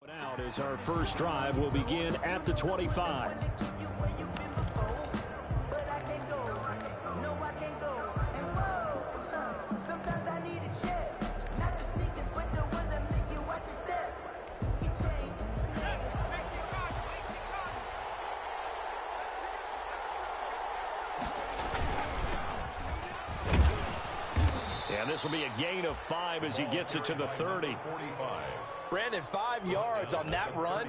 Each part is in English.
Out as our first drive will begin at the 25. And this will be a gain of 5 as he gets it to the 30. Brandon, 5 yards on that run.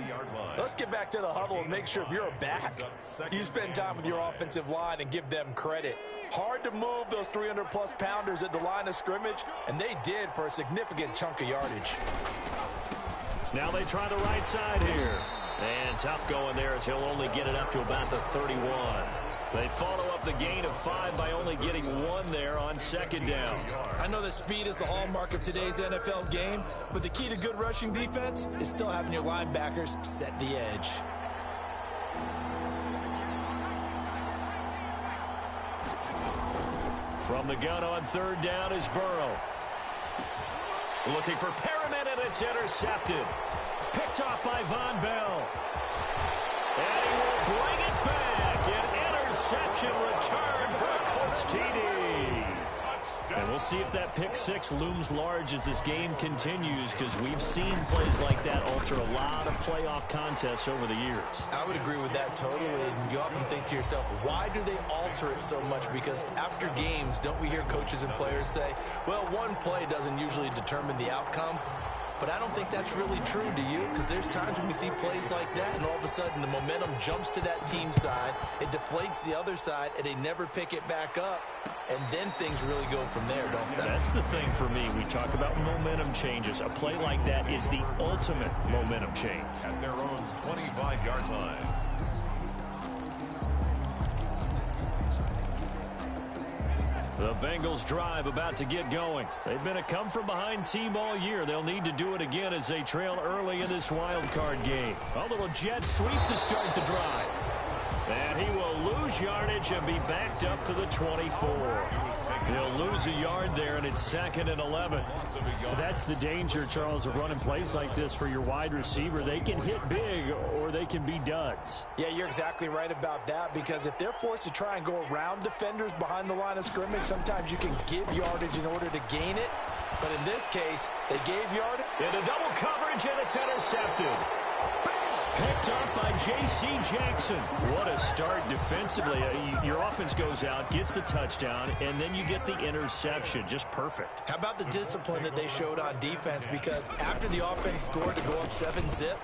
Let's get back to the huddle and make sure if you're a back, you spend time with your offensive line and give them credit. Hard to move those 300-plus pounders at the line of scrimmage, and they did for a significant chunk of yardage. Now they try the right side here. And tough going there as he'll only get it up to about the 31. They follow up the gain of 5 by only getting 1 there on second down. I know that speed is the hallmark of today's NFL game, but the key to good rushing defense is still having your linebackers set the edge. From the gun on third down is Burrow. Looking for Perriman, and it's intercepted. Picked off by Von Bell. And he will bring it back. An interception return for a Colts TD. And we'll see if that pick 6 looms large as this game continues, because we've seen plays like that alter a lot of playoff contests over the years. I would agree with that totally. And you often think to yourself, why do they alter it so much? Because after games, don't we hear coaches and players say, well, one play doesn't usually determine the outcome? But I don't think that's really true, do you? Because there's times when we see plays like that, and all of a sudden the momentum jumps to that team side, it deflates the other side, and they never pick it back up. And then things really go from there, don't they? That's the thing for me. We talk about momentum changes. A play like that is the ultimate momentum change. At their own 25-yard line. The Bengals drive about to get going. They've been a come-from-behind team all year. They'll need to do it again as they trail early in this wild card game. A little jet sweep to start the drive. And he will lose yardage and be backed up to the 24. He'll lose a yard there, and it's 2nd and 11. That's the danger, Charles, of running plays like this for your wide receiver. They can hit big or they can be duds. Yeah, you're exactly right about that, because if they're forced to try and go around defenders behind the line of scrimmage, sometimes you can give yardage in order to gain it. But in this case, they gave yardage. Into double coverage, and it's intercepted. Picked up by J.C. Jackson. What a start defensively. Your offense goes out, gets the touchdown, and then you get the interception. Just perfect. How about the discipline that they showed on defense? Because after the offense scored to go up 7-zip,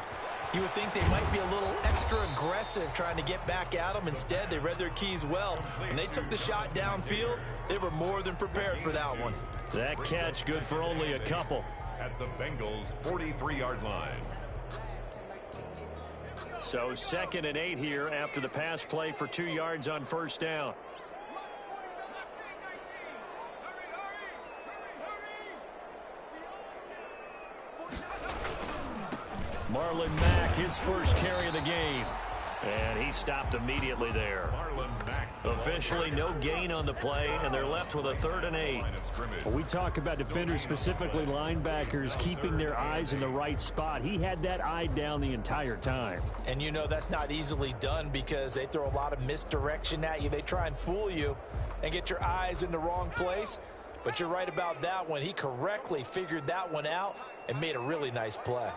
you would think they might be a little extra aggressive trying to get back at them. Instead, they read their keys well. When they took the shot downfield, they were more than prepared for that one. That catch good for only a couple. At the Bengals' 43-yard line. So 2nd and 8 here after the pass play for 2 yards on first down. Marlon Mack, his first carry of the game. And he stopped immediately there. Officially no gain on the play, and they're left with a 3rd and 8. Well, we talk about defenders, specifically linebackers, keeping their eyes in the right spot. He had that eye down the entire time. And you know that's not easily done, because they throw a lot of misdirection at you. They try and fool you and get your eyes in the wrong place. But you're right about that one. He correctly figured that one out and made a really nice play.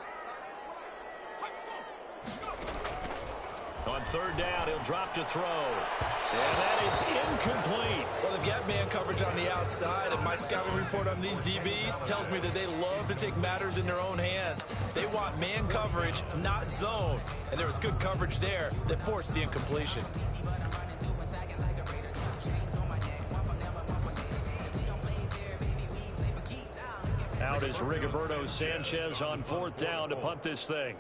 On 3rd down, he'll drop to throw. And that is incomplete. Well, they've got man coverage on the outside, and my scouting report on these DBs tells me that they love to take matters in their own hands. They want man coverage, not zone. And there was good coverage there that forced the incompletion. Out is Rigoberto Sanchez on 4th down to punt this thing.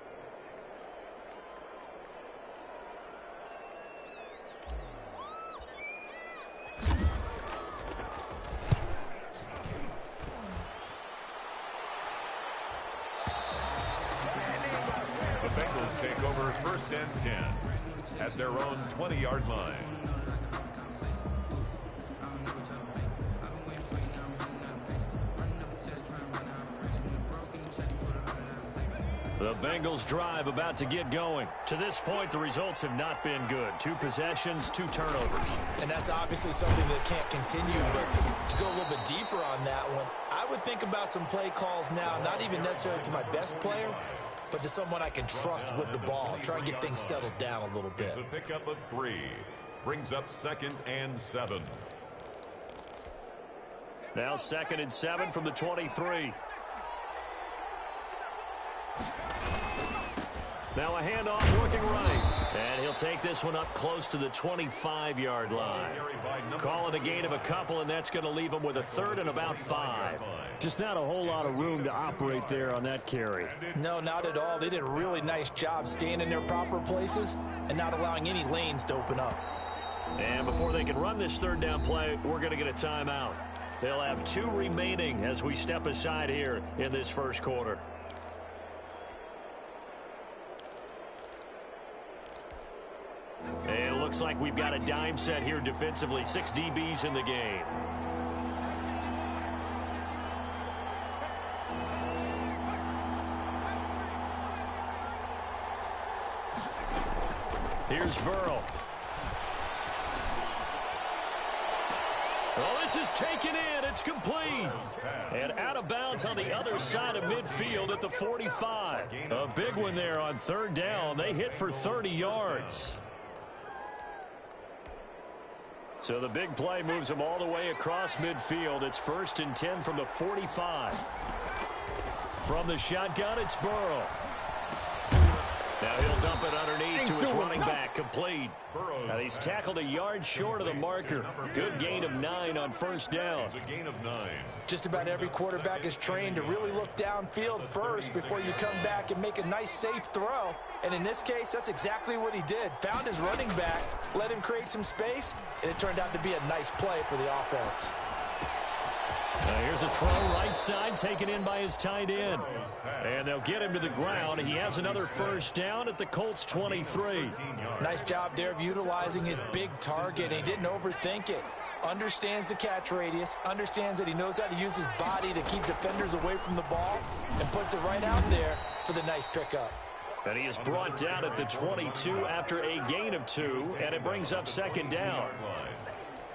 The Bengals take over 1st and 10 at their own 20-yard line. The Bengals drive about to get going. To this point, the results have not been good. 2 possessions, 2 turnovers. And that's obviously something that can't continue, but to go a little bit deeper on that one, I would think about some play calls now, not even necessarily to my best player, but to someone I can trust with the ball. Try and get things settled down a little bit. It's a pickup of 3. Brings up 2nd and 7. Now 2nd and 7 from the 23. Now a handoff working right. And he'll take this one up close to the 25-yard line. Call it a gain of a couple, and that's going to leave him with a 3rd and about 5. Just not a whole lot of room to operate there on that carry. No, not at all. They did a really nice job staying in their proper places and not allowing any lanes to open up. And before they can run this 3rd down play, we're going to get a timeout. They'll have 2 remaining as we step aside here in this first quarter. And it looks like we've got a dime set here defensively. 6 DBs in the game. Here's Burrow. Well, this is taken in. It's complete. And out of bounds on the other side of midfield at the 45. A big one there on 3rd down. They hit for 30 yards. So the big play moves them all the way across midfield. It's 1st and 10 from the 45. From the shotgun, it's Burrow. Now he'll dump it underneath to his running back, complete. Now he's tackled a yard short of the marker. Good gain of 9 on 1st down. It's a gain of 9. Just about every quarterback is trained to really look downfield first before you come back and make a nice, safe throw. And in this case, that's exactly what he did. Found his running back, let him create some space, and it turned out to be a nice play for the offense. Here's a throw right side taken in by his tight end. And they'll get him to the ground. He has another 1st down at the Colts 23. Nice job there of utilizing his big target. He didn't overthink it. Understands the catch radius, understands that he knows how to use his body to keep defenders away from the ball, and puts it right out there for the nice pickup. And he is brought down at the 22 after a gain of 2, and it brings up 2nd down.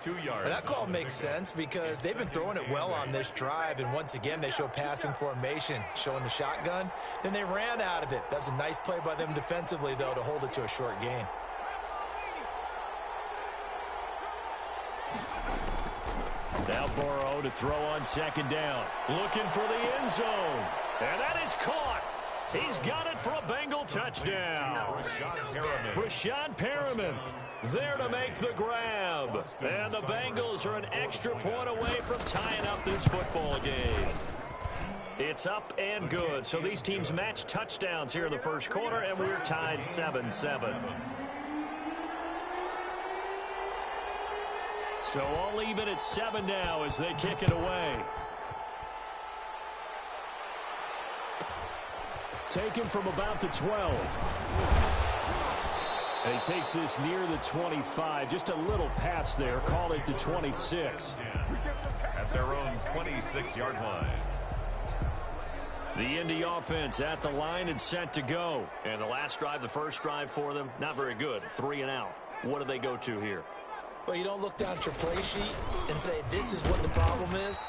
2 yards. That call makes sense because they've been throwing it well on this drive, and once again they show passing formation, showing the shotgun. Then they ran out of it. That was a nice play by them defensively, though, to hold it to a short gain. Now Burrow to throw on 2nd down. Looking for the end zone. And that is caught. He's got it for a Bengal touchdown. Brashad Perriman there to make the grab. And the Bengals are an extra point away from tying up this football game. It's up and good. So these teams match touchdowns here in the first quarter, and we're tied 7-7. So all even at 7 now as they kick it away. Taken from about the 12. And he takes this near the 25. Just a little pass there. Call it the 26. At their own 26-yard line. The Indy offense at the line and set to go. And the last drive, the first drive for them, not very good. 3 and out. What do they go to here? Well, you don't look down at your play sheet and say, this is what the problem is.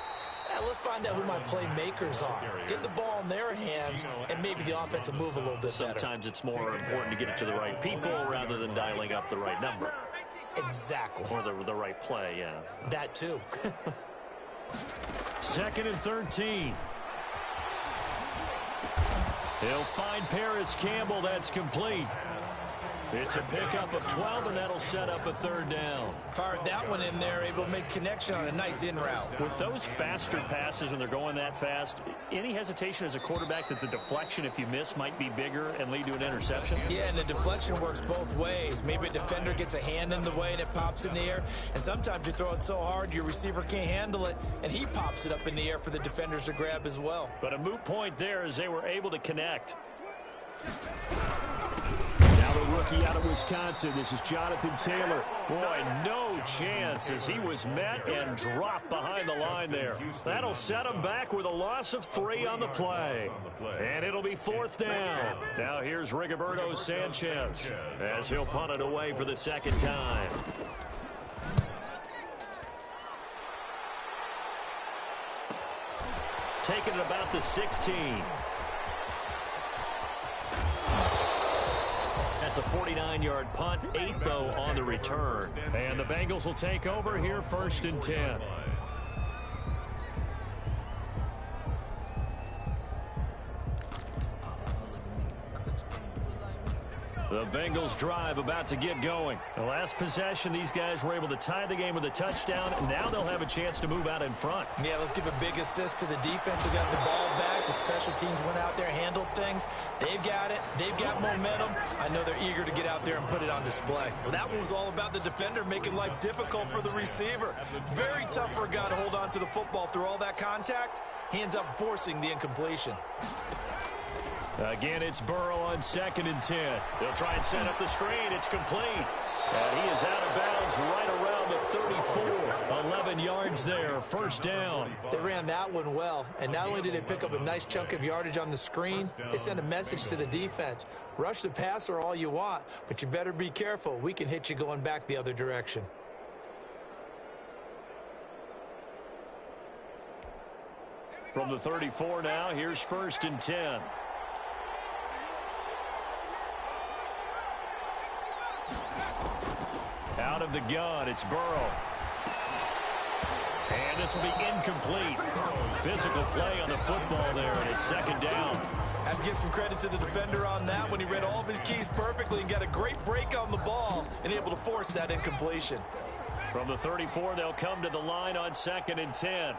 Let's find out who my playmakers are. Get the ball in their hands, and maybe the offense will move a little bit better. Sometimes it's more important to get it to the right people rather than dialing up the right number. Exactly. Or the right play, yeah. That too. 2nd and 13. He'll find Paris Campbell. That's complete. It's a pickup of 12, and that'll set up a 3rd down. Fired that one in there, able to make connection on a nice in route. With those faster passes when they're going that fast, any hesitation as a quarterback that the deflection, if you miss, might be bigger and lead to an interception? Yeah, and the deflection works both ways. Maybe a defender gets a hand in the way and it pops in the air, and sometimes you throw it so hard your receiver can't handle it, and he pops it up in the air for the defenders to grab as well. But a moot point there as they were able to connect. rookie out of Wisconsin. This is Jonathan Taylor. Boy, no chance as he was met and dropped behind the line there. That'll set him back with a loss of 3 on the play. And it'll be 4th down. Now here's Rigoberto Sanchez as he'll punt it away for the 2nd time. Taking it about the 16. That's a 49-yard punt, 8, though, on the return. And the Bengals will take over here 1st and 10. The Bengals drive about to get going. The last possession, these guys were able to tie the game with a touchdown. Now they'll have a chance to move out in front. Yeah, let's give a big assist to the defense who got the ball back. The special teams went out there, handled things. They've got it. They've got momentum. I know they're eager to get out there and put it on display. Well, that one was all about the defender making life difficult for the receiver. Very tough for a guy to hold on to the football through all that contact. He ends up forcing the incompletion. Again, it's Burrow on 2nd and 10. They'll try and set up the screen. It's complete. And he is out of bounds right around the 34. 11 yards there, 1st down. They ran that one well, and not only did they pick up a nice chunk of yardage on the screen, they sent a message to the defense. Rush the passer all you want, but you better be careful. We can hit you going back the other direction. From the 34 now, here's 1st and 10. Out of the gun, it's Burrow. And this will be incomplete. Physical play on the football there, and it's 2nd down. I have to give some credit to the defender on that when he read all of his keys perfectly and got a great break on the ball and able to force that incompletion. From the 34, they'll come to the line on 2nd and 10.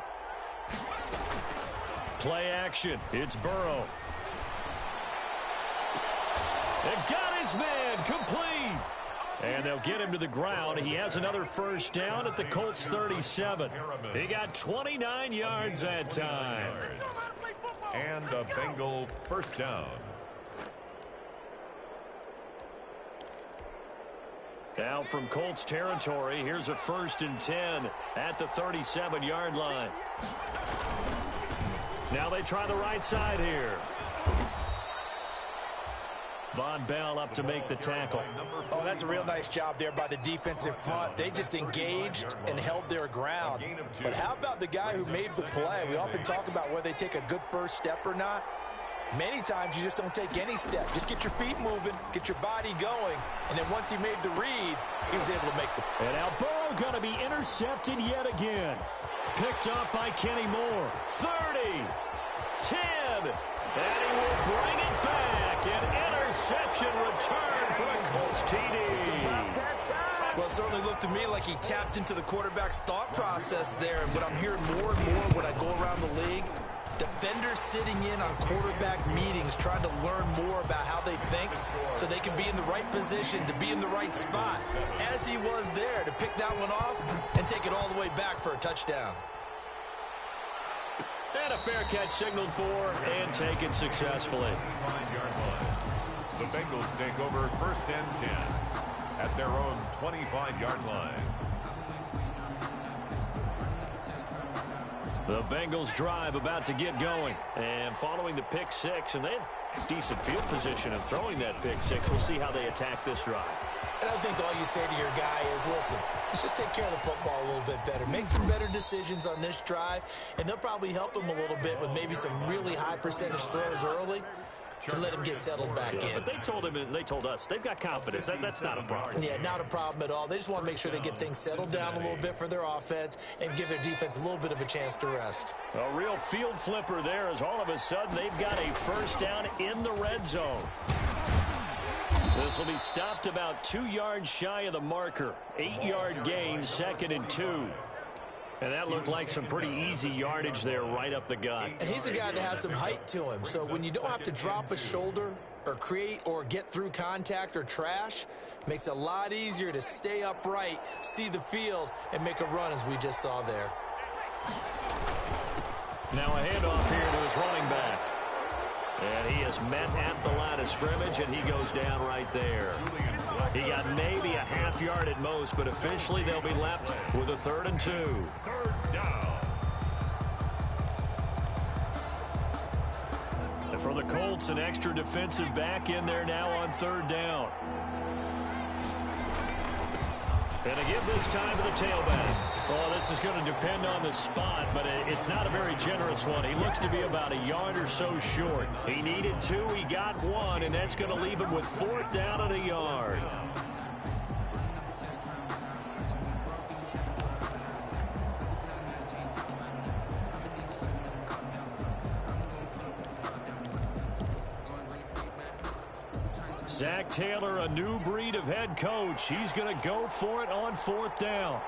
Play action. It's Burrow. It got his man complete. And they'll get him to the ground. He has another 1st down at the Colts 37. He got 29 yards that time. And a Bengal 1st down. Now from Colts territory, here's a 1st and 10 at the 37-yard line. Now they try the right side here. Von Bell up to make the tackle. Oh, that's a real nice job there by the defensive front. They just engaged and held their ground. But how about the guy who made the play? We often talk about whether they take a good first step or not. Many times you just don't take any step. Just get your feet moving, get your body going, and then once he made the read, he was able to make the play. And now Burrow going to be intercepted yet again. Picked up by Kenny Moore. 30, 10, and he will bring it back. An interception return for a Colts TD. Well, it certainly looked to me like he tapped into the quarterback's thought process there. And what I'm hearing more and more when I go around the league, defenders sitting in on quarterback meetings trying to learn more about how they think so they can be in the right position to be in the right spot, as he was there to pick that one off and take it all the way back for a touchdown. And a fair catch signaled for and taken successfully. The Bengals take over 1st and 10 at their own 25-yard line. The Bengals drive about to get going. And following the pick 6, and they had decent field position in throwing that pick 6. We'll see how they attack this drive. And I think all you say to your guy is, listen, let's just take care of the football a little bit better. Make some better decisions on this drive, and they'll probably help him a little bit with maybe some really high percentage throws early to let him get settled back in. But they told him, and they told us, they've got confidence. That's not a problem. Yeah, not a problem at all. They just want to make sure they get things settled down a little bit for their offense and give their defense a little bit of a chance to rest. A real field flipper there as all of a sudden they've got a 1st down in the red zone. This will be stopped about 2 yards shy of the marker. 8-yard gain, 2nd and 2. And that looked like some pretty easy yardage there right up the gut. And he's a guy that has some height to him. So when you don't have to drop a shoulder or create or get through contact or trash, makes it a lot easier to stay upright, see the field, and make a run as we just saw there. Now a handoff here to his running back. And he is met at the line of scrimmage, and he goes down right there. He got maybe a half yard at most, but officially they'll be left with a 3rd and 2. Third down. And for the Colts, an extra defensive back in there now on 3rd down. And a give this time to the tailback. Oh, this is going to depend on the spot, but it's not a very generous one. He looks to be about a yard or so short. He needed 2, he got 1, and that's going to leave him with 4th down and a yard. Zach Taylor, a new breed of head coach. He's going to go for it on 4th down.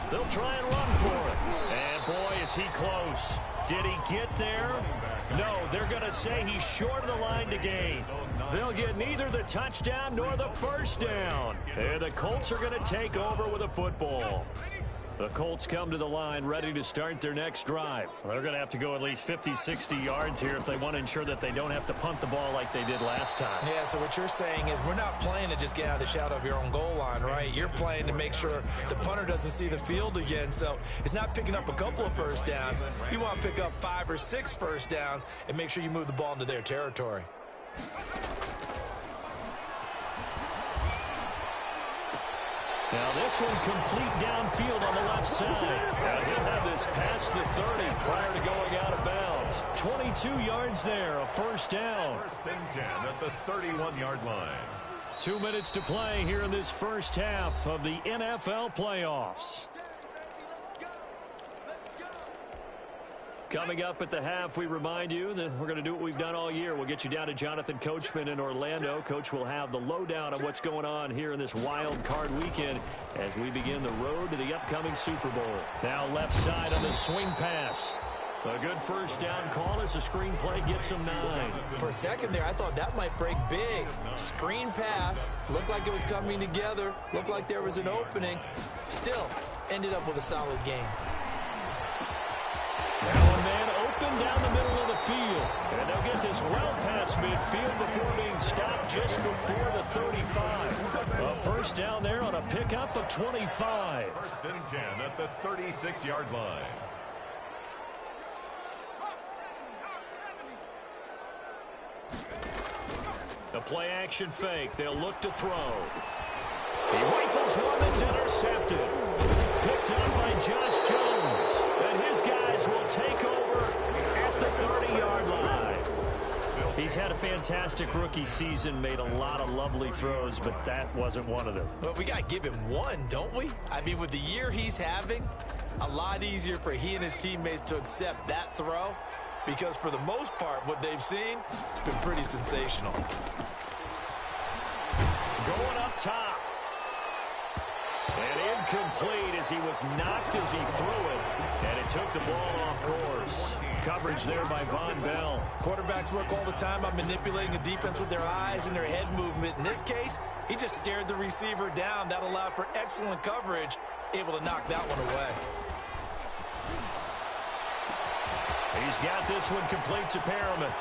They'll try and run for it. And boy, is he close. Did he get there? No, they're going to say he's short of the line to gain. They'll get neither the touchdown nor the 1st down. And the Colts are going to take over with a football. The Colts come to the line ready to start their next drive. They're going to have to go at least 50, 60 yards here if they want to ensure that they don't have to punt the ball like they did last time. Yeah, so what you're saying is we're not playing to just get out of the shadow of your own goal line, right? You're playing to make sure the punter doesn't see the field again. So it's not picking up a couple of 1st downs. You want to pick up 5 or 6 1st downs and make sure you move the ball into their territory. Now this one complete downfield on the left side. And he'll have this past the 30 prior to going out of bounds. 22 yards there, a 1st down. 1st and 10 at the 31-yard line. 2 minutes to play here in this first half of the NFL playoffs. Coming up at the half, we remind you that we're going to do what we've done all year. We'll get you down to Jonathan Coachman in Orlando. Coach will have the lowdown on what's going on here in this wild card weekend as we begin the road to the upcoming Super Bowl. Now left side on the swing pass. A good 1st down call as the screen play gets him 9. For a second there, I thought that might break big. Screen pass. Looked like it was coming together. Looked like there was an opening. Still, ended up with a solid game. Now a man open down the middle of the field. And they'll get this well past midfield before being stopped just before the 35. A 1st down there on a pickup of 25. 1st and 10 at the 36-yard line. The play action fake. They'll look to throw. He rifles one that's intercepted. Picked up by Josh Jones. And his guys will take over at the 30-yard line. He's had a fantastic rookie season, made a lot of lovely throws, but that wasn't one of them. Well, we got to give him one, don't we? I mean, with the year he's having, a lot easier for he and his teammates to accept that throw because for the most part, what they've seen, it's been pretty sensational. Going up top. And incomplete as he was knocked as he threw it. And it took the ball off course. Coverage there by Von Bell. Quarterbacks work all the time on manipulating the defense with their eyes and their head movement. In this case, he just stared the receiver down. That allowed for excellent coverage, able to knock that one away. He's got this one complete to Perriman.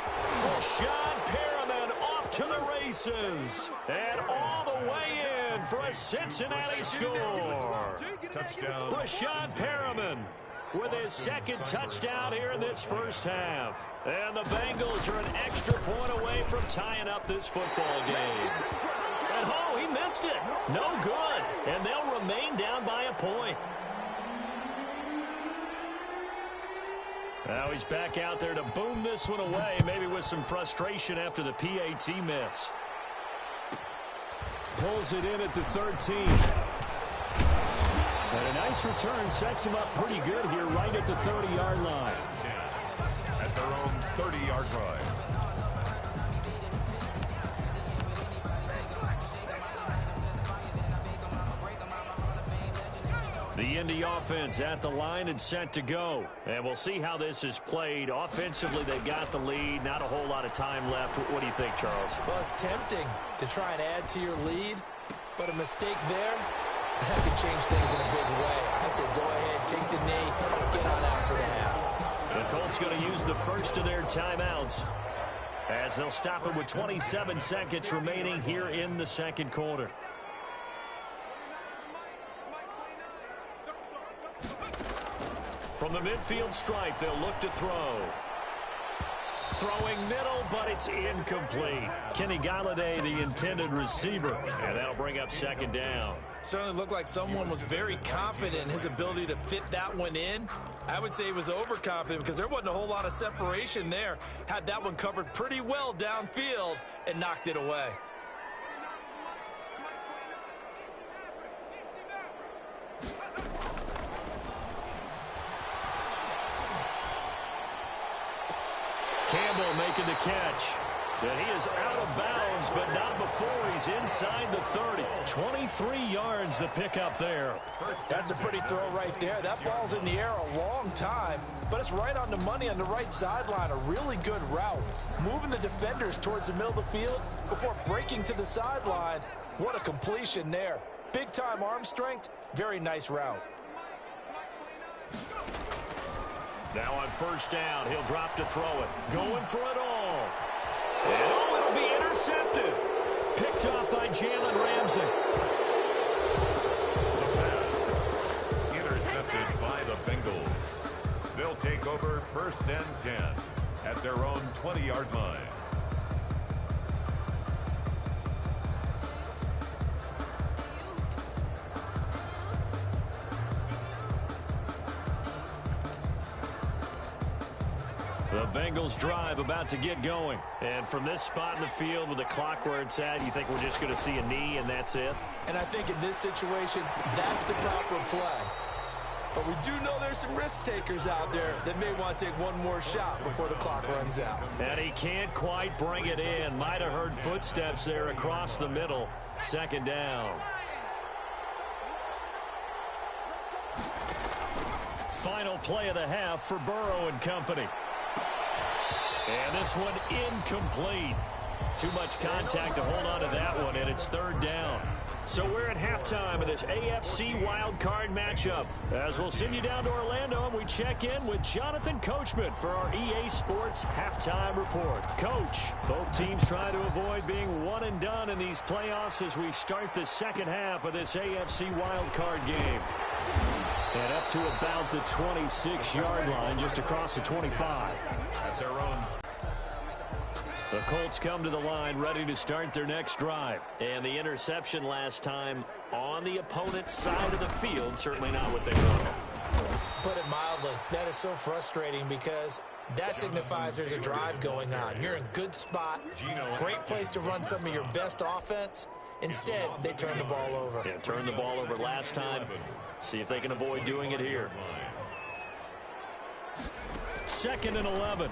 Rashad Perriman off to the races. And all the way in for a Cincinnati score. Touchdown. Rashad Perriman with his 2nd touchdown here in this first half. And the Bengals are an extra point away from tying up this football game. And oh, he missed it. No good. And they'll remain down by a point. Now he's back out there to boom this one away, maybe with some frustration after the PAT miss. Pulls it in at the 13. And a nice return sets him up pretty good here right at the 30-yard line. At their own 30-yard line. The Indy offense at the line and set to go. And we'll see how this is played. Offensively, they got the lead. Not a whole lot of time left. What do you think, Charles? Well, it's tempting to try and add to your lead, but a mistake there, that could change things in a big way. I say go ahead, take the knee, get on out for the half. The Colts going to use the first of their timeouts as they'll stop it with 27 seconds remaining here in the second quarter. From the midfield stripe, they'll look to throw. Throwing middle, but it's incomplete. Kenny Galladay, the intended receiver, and that'll bring up second down. Certainly looked like someone was very confident in his ability to fit that one in. I would say he was overconfident because there wasn't a whole lot of separation there. Had that one covered pretty well downfield and knocked it away. Campbell making the catch. But he is out of bounds, but not before he's inside the 30. 23 yards to pick up there. That's a pretty throw right there. That ball's in the air a long time, but it's right on the money on the right sideline. A really good route. Moving the defenders towards the middle of the field before breaking to the sideline. What a completion there. Big-time arm strength. Very nice route. Now on first down, he'll drop to throw it. Going for it all. And it'll be intercepted. Picked off by Jalen Ramsey. The pass intercepted by the Bengals. They'll take over first and 10 at their own 20-yard line. The Bengals drive about to get going. And from this spot in the field with the clock where it's at, you think we're just going to see a knee and that's it? And I think in this situation, that's the proper play. But we do know there's some risk takers out there that may want to take one more shot before the clock runs out. And he can't quite bring it in. Might have heard footsteps there across the middle. Second down. Final play of the half for Burrow and company. And this one incomplete. Too much contact to hold on to that one, and it's third down. So we're at halftime of this AFC wildcard matchup. As we'll send you down to Orlando, and we check in with Jonathan Coachman for our EA Sports Halftime Report. Coach, both teams trying to avoid being one and done in these playoffs as we start the second half of this AFC wildcard game. And up to about the 26-yard line, just across the 25. At their own. The Colts come to the line ready to start their next drive. And the interception last time on the opponent's side of the field, certainly not what they wanted. Put it mildly, that is so frustrating because that signifies there's a drive going on. You're in a good spot, great place to run some of your best offense. Instead, they turn the ball over. Yeah, turned the ball over last time. See if they can avoid doing it here. 2nd and 11.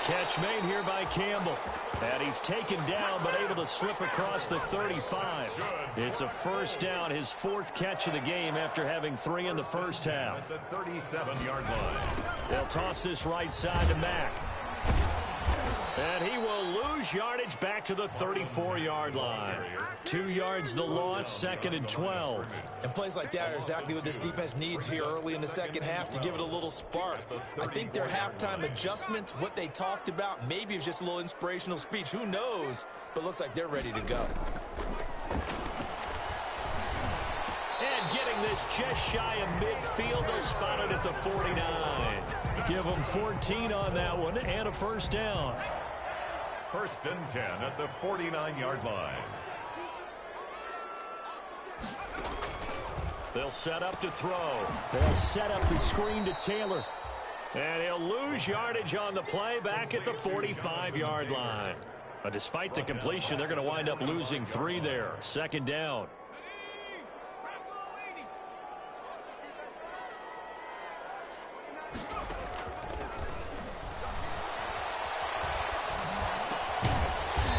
Catch made here by Campbell. And he's taken down but able to slip across the 35. It's a first down, his 4th catch of the game after having 3 in the first half. At the 37-yard line. They'll toss this right side to Mack. And he will lose yardage back to the 34-yard line. 2 yards the loss, 2nd and 12. And plays like that are exactly what this defense needs here early in the second half to give it a little spark. I think their halftime adjustments, what they talked about, maybe it was just a little inspirational speech. Who knows? But looks like they're ready to go. And getting this just shy of midfield, they'll spot it at the 49. Give them 14 on that one and a first down. 1st and 10 at the 49-yard line. They'll set up to throw. They'll set up the screen to Taylor. And he'll lose yardage on the play back at the 45-yard line. But despite the completion, they're going to wind up losing 3 there. 2nd down.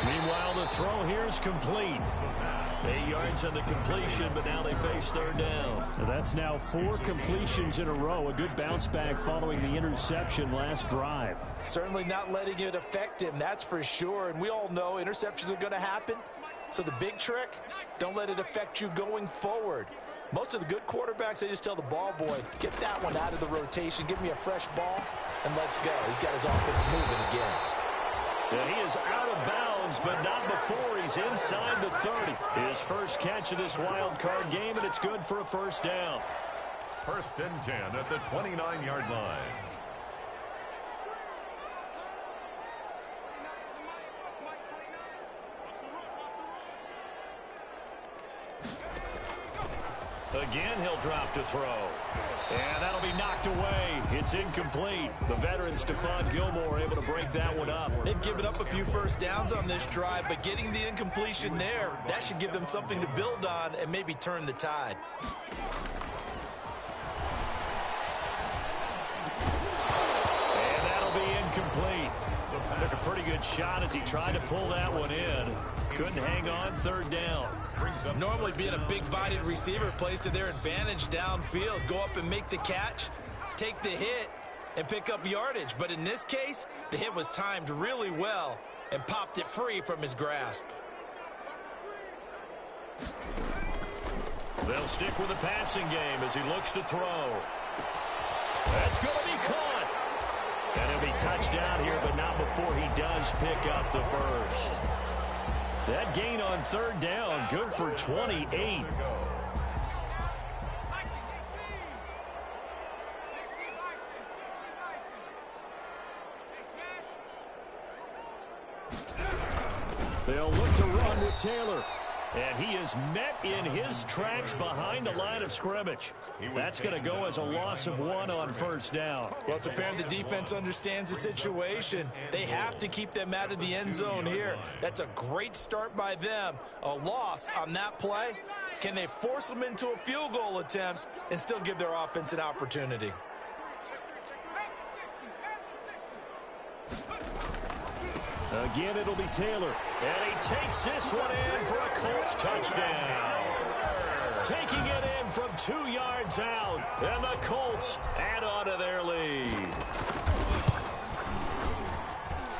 Meanwhile, the throw here is complete. 8 yards on the completion, but now they face 3rd down. That's now 4 completions in a row. A good bounce back following the interception last drive. Certainly not letting it affect him, that's for sure. And we all know interceptions are going to happen. So the big trick, don't let it affect you going forward. Most of the good quarterbacks, they just tell the ball boy, get that one out of the rotation, give me a fresh ball, and let's go. He's got his offense moving again. And he is out of bounds, but not before he's inside the 30. His first catch of this wild card game, and it's good for a first down. 1st and 10 at the 29-yard line. Again, he'll drop to throw. And that'll be knocked away. It's incomplete. The veteran Stephon Gilmore able to break that one up. They've given up a few first downs on this drive, but getting the incompletion there, that should give them something to build on and maybe turn the tide. And that'll be incomplete. Took a pretty good shot as he tried to pull that one in. Couldn't hang on, 3rd down. Normally being a big-bodied receiver plays to their advantage downfield. Go up and make the catch, take the hit, and pick up yardage. But in this case, the hit was timed really well and popped it free from his grasp. They'll stick with the passing game as he looks to throw. That's going to be caught. And he'll be touchdown here, but not before he does pick up the first. That gain on 3rd down, good for 28. They'll look to run with Taylor. And he is met in his tracks behind the line of scrimmage. That's going to go as a loss of 1 on 1st down. Well, it's apparent the defense understands the situation. They have to keep them out of the end zone here. That's a great start by them. A loss on that play. Can they force them into a field goal attempt and still give their offense an opportunity? Again, it'll be Taylor. And he takes this one in for a Colts touchdown. Taking it in from 2 yards out. And the Colts add on to their lead.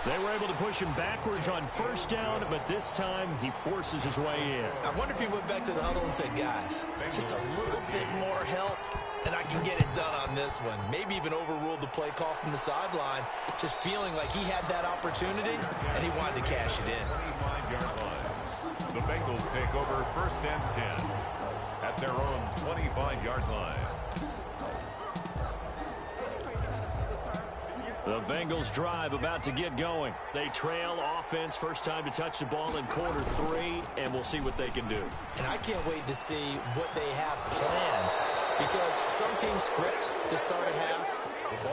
They were able to push him backwards on 1st down, but this time he forces his way in. I wonder if he went back to the huddle and said, guys, just a little bit more help, and I can get it done on this one. Maybe even overruled the play call from the sideline, just feeling like he had that opportunity, and he wanted to cash it in. 25-yard line. The Bengals take over 1st and 10 at their own 25-yard line. The Bengals drive about to get going. They trail offense, first time to touch the ball in quarter 3, and we'll see what they can do. And I can't wait to see what they have planned, because some teams script to start a half.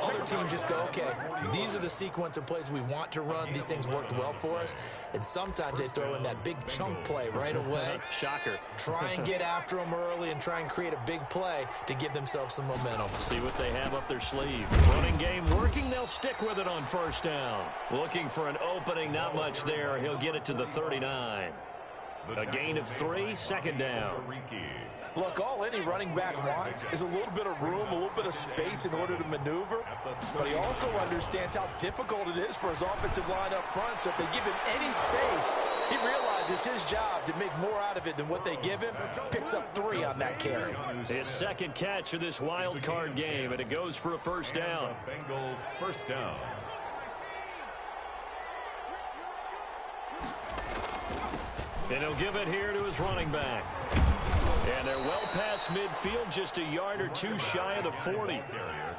Other teams just go, okay, these are the sequence of plays we want to run. These things worked well for us. And sometimes they throw in that big chunk play right away. Shocker. Try and get after them early and try and create a big play to give themselves some momentum. See what they have up their sleeve. Running game working. They'll stick with it on 1st down. Looking for an opening. Not much there. He'll get it to the 39. A gain of 3, 2nd down. Look, all any running back wants is a little bit of room, a little bit of space in order to maneuver. But he also understands how difficult it is for his offensive line up front. So if they give him any space, he realizes his job to make more out of it than what they give him. Picks up 3 on that carry. His 2nd catch of this wild card game, and it goes for a 1st down. Bengal 1st down. And he'll give it here to his running back. And they're well past midfield, just a yard or 2 shy of the 40.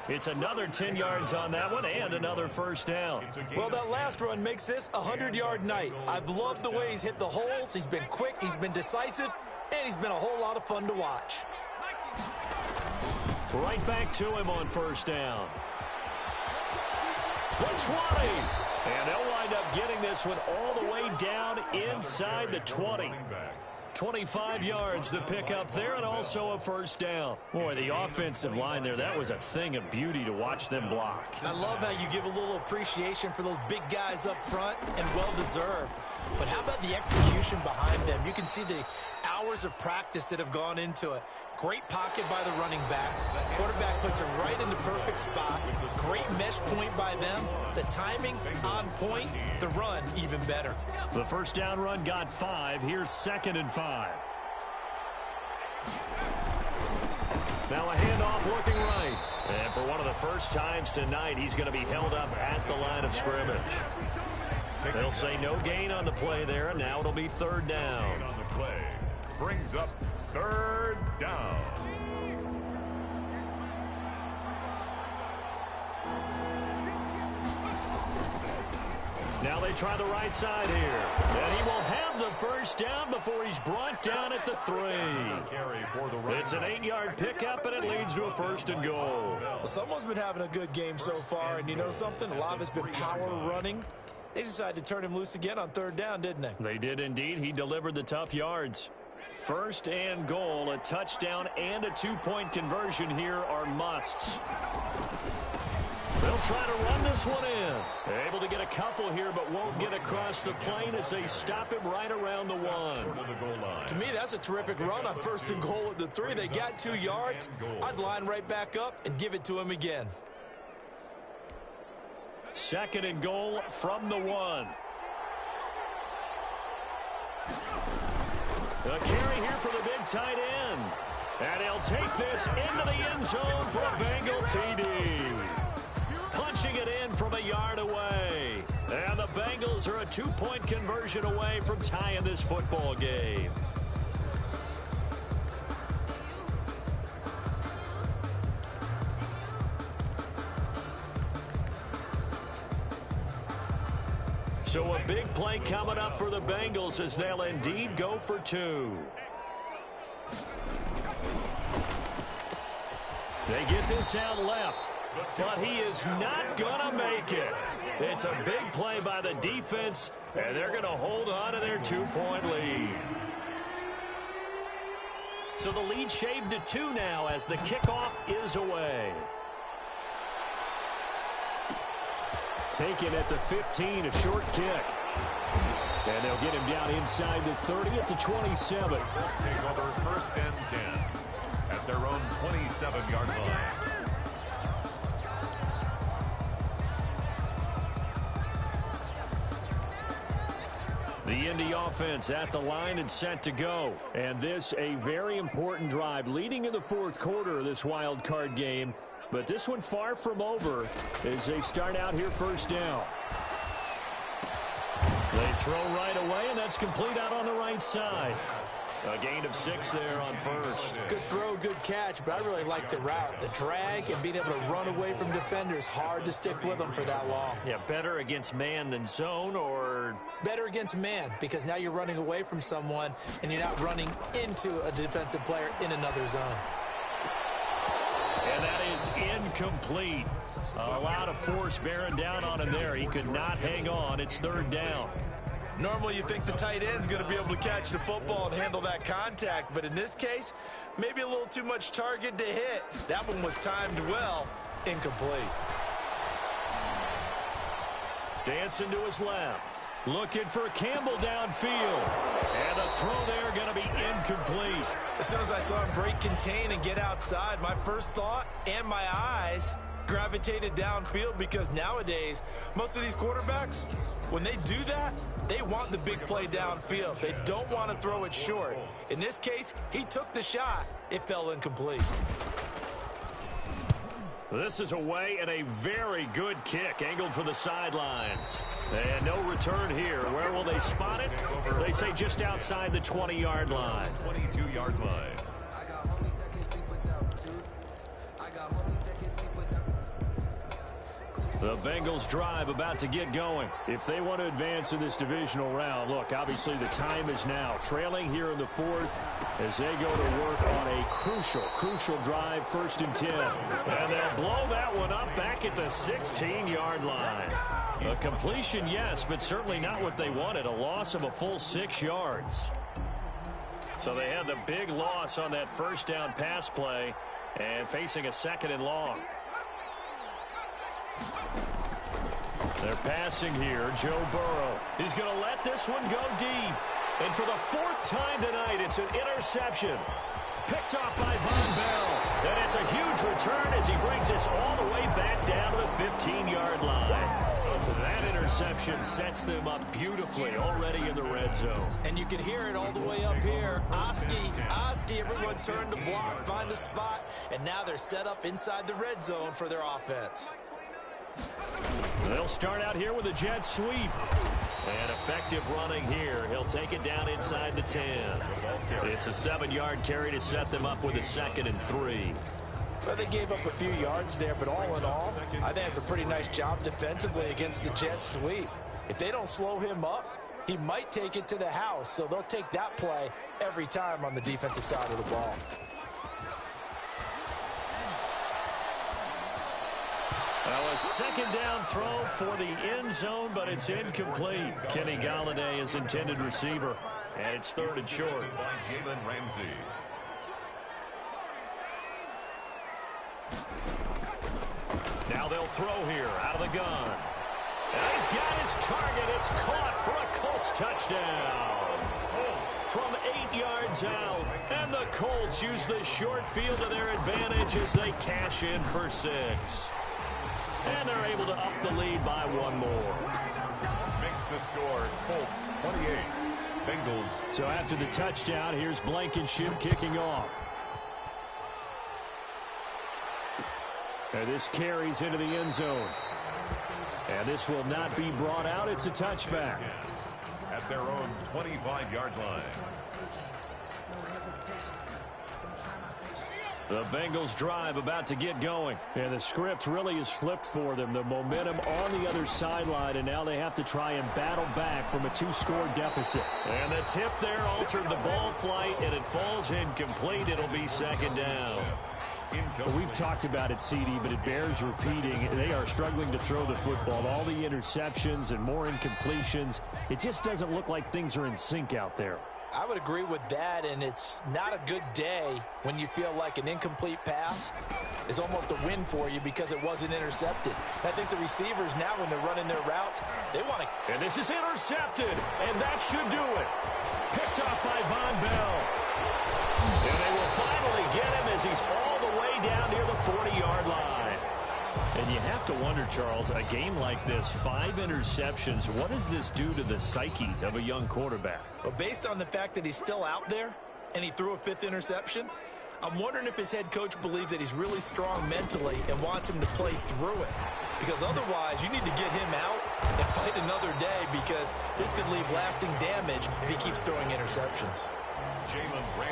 It's another 10 yards on that one and another 1st down. Well, that last run makes this a 100-yard night. I've loved the way he's hit the holes. He's been quick, he's been decisive, and he's been a whole lot of fun to watch. Right back to him on 1st down. The 20. And they'll wind up getting this one all the way down inside the 20. 25 yards the pickup there, and also a 1st down. Boy, the offensive line there, that was a thing of beauty to watch them block. I love how you give a little appreciation for those big guys up front, and well-deserved. But how about the execution behind them? You can see the hours of practice that have gone into it. Great pocket by the running back. Quarterback puts him right in the perfect spot. Great mesh point by them. The timing on point. The run even better. The 1st down run got 5. Here's 2nd and 5. Now a handoff looking right. And for one of the first times tonight, he's going to be held up at the line of scrimmage. They'll say no gain on the play there, and now it'll be third down. On the play brings up third down. Now they try the right side here. And he will have the first down before he's brought down at the 3. It's an 8-yard pickup, and it leads to a first and goal. Well, someone's been having a good game so far, and you know something? A lot of it's been power running. They decided to turn him loose again on third down, didn't they? They did indeed. He delivered the tough yards. First and goal, a touchdown and a 2-point conversion here are musts. They'll try to run this one in. They're able to get a couple here, but won't get across the plane as they stop him right around the 1. To me, that's a terrific run on first and goal at the 3. They got 2 yards. I'd line right back up and give it to him again. Second and goal from the 1. The carry here for the big tight end. And he'll take this into the end zone for a Bengal TD. Punching it in from a yard away. And the Bengals are a 2-point conversion away from tying this football game. So a big play coming up for the Bengals as they'll indeed go for 2. They get this out left, but he is not going to make it. It's a big play by the defense, and they're going to hold on to their 2-point lead. So the lead shaved to 2 now as the kickoff is away. Taken at the 15, a short kick. And they'll get him down inside the 30 at the 27. Let's take over first and 10 at their own 27-yard line. The Indy offense at the line and set to go. And this a very important drive leading in the fourth quarter of this wild card game. But this one far from over as they start out here first down. They throw right away, and that's complete out on the right side. A gain of 6 there on first. Good throw, good catch, but I really like the route. The drag and being able to run away from defenders. Hard to stick with them for that long. Yeah, better against man than zone, or? Better against man, because now you're running away from someone and you're not running into a defensive player in another zone. And that is incomplete. A lot of force bearing down on him there. He could not hang on. It's third down. Normally you think the tight end's going to be able to catch the football and handle that contact, but in this case, maybe a little too much target to hit. That one was timed well, incomplete. Dancing to his left. Looking for Campbell downfield. And the throw there going to be incomplete. As soon as I saw him break contain and get outside, my first thought and my eyes gravitated downfield, because nowadays, most of these quarterbacks, when they do that, they want the big play downfield. They don't want to throw it short. In this case, he took the shot. It fell incomplete. This is away and a very good kick angled for the sidelines. And no return here. Where will they spot it? They say just outside the 20-yard line. 22-yard line. The Bengals drive about to get going. If they want to advance in this divisional round, look, obviously the time is now. Trailing here in the fourth as they go to work on a crucial drive, first and 10. And they'll blow that one up back at the 16-yard line. A completion, yes, but certainly not what they wanted. A loss of a full 6 yards. So they had the big loss on that first down pass play and facing a second and long. They're passing here. Joe Burrow. He's going to let this one go deep. And for the 4th time tonight, it's an interception. Picked off by Von Bell. And it's a huge return as he brings us all the way back down to the 15-yard line. That interception interception sets them up beautifully already in the red zone. And you can hear it all the way up here. Oski, everyone turn to block, find a spot, and now they're set up inside the red zone for their offense. They'll start out here with a jet sweep. And effective running here. He'll take it down inside the 10. It's a 7-yard carry to set them up with a 2nd and 3. Well, they gave up a few yards there, but all in all, I think it's a pretty nice job defensively against the jet sweep. If they don't slow him up, he might take it to the house, so they'll take that play every time on the defensive side of the ball. Well, a 2nd down throw for the end zone, but it's incomplete. Kenny Galladay is intended receiver, and it's 3rd and short. By Jalen Ramsey. Now they'll throw here out of the gun. And he's got his target. It's caught for a Colts touchdown. From 8 yards out. And the Colts use the short field to their advantage as they cash in for 6. And they're able to up the lead by 1 more. Makes the score Colts 28. Bengals. So after the touchdown, here's Blankenship kicking off. And this carries into the end zone. And this will not be brought out. It's a touchback. At their own 25-yard line. The Bengals drive about to get going. And the script really is flipped for them. The momentum on the other sideline, and now they have to try and battle back from a 2-score deficit. And the tip there altered the ball flight, and it falls incomplete. It'll be 2nd down. We've talked about it, CD, but it bears repeating. They are struggling to throw the football. All the interceptions and more incompletions. It just doesn't look like things are in sync out there. I would agree with that, and it's not a good day when you feel like an incomplete pass is almost a win for you because it wasn't intercepted. I think the receivers now, when they're running their routes, they want to... And this is intercepted, and that should do it. Picked off by Von Bell. And they will finally get him as he's all the way down near the 40-yard line. And you have to wonder, Charles, a game like this, 5 interceptions, what does this do to the psyche of a young quarterback? Well, based on the fact that he's still out there and he threw a 5th interception, I'm wondering if his head coach believes that he's really strong mentally and wants him to play through it. Because otherwise, you need to get him out and fight another day, because this could leave lasting damage if he keeps throwing interceptions.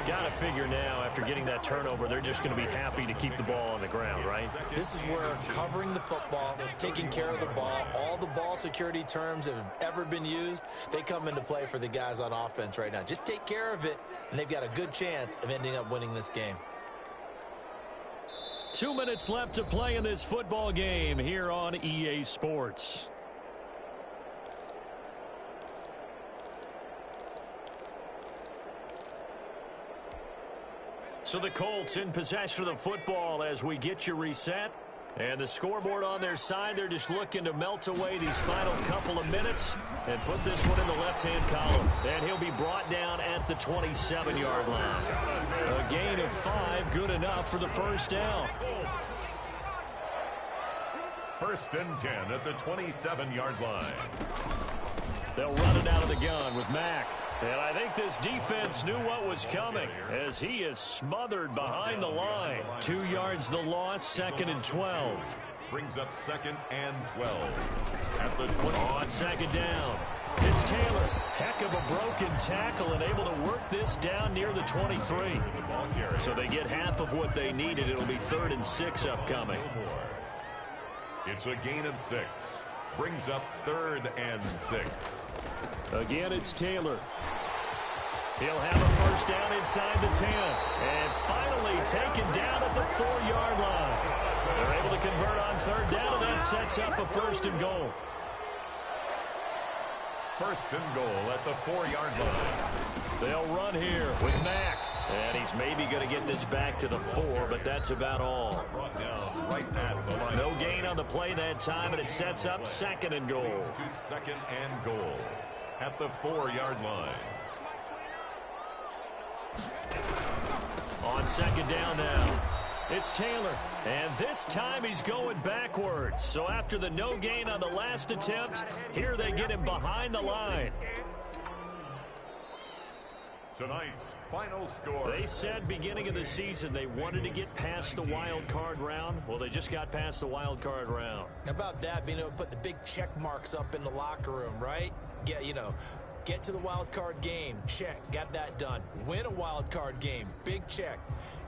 Got to figure now, after getting that turnover, they're just going to be happy to keep the ball on the ground, right? This is where covering the football, taking care of the ball, all the ball security terms that have ever been used, they come into play for the guys on offense right now. Just take care of it, and they've got a good chance of ending up winning this game. 2 minutes left to play in this football game here on EA Sports. So the Colts in possession of the football as we get you reset. And the scoreboard on their side, they're just looking to melt away these final couple of minutes and put this one in the left-hand column. And he'll be brought down at the 27-yard line. A gain of 5, good enough for the 1st down. 1st and 10 at the 27-yard line. They'll run it out of the gun with Mack. And I think this defense knew what was coming as he is smothered behind the line. 2 yards the loss, 2nd and 12. Brings up 2nd and 12. At the 20. On 2nd down, it's Taylor. Heck of a broken tackle and able to work this down near the 23. So they get half of what they needed. It'll be 3rd and 6 upcoming. It's a gain of 6. Brings up 3rd and 6. Again, it's Taylor. He'll have a 1st down inside the 10. And finally taken down at the 4-yard line. They're able to convert on 3rd down, and that sets up a 1st and goal. 1st and goal at the 4-yard line. They'll run here with Mack. And he's maybe going to get this back to the 4, but that's about all. Brought down right at the line. No gain on the play that time, and it sets up 2nd and goal. To 2nd and goal at the 4-yard line. On 2nd down now. It's Taylor, and this time he's going backwards. So after the no gain on the last attempt, here they get him behind the line. Tonight's final score. They said beginning of the season they wanted to get past the wild card round. Well, they just got past the wild card round. How about that, being able to put the big check marks up in the locker room, right? Get to the wild card game, check, got that done. Win a wild card game, big check.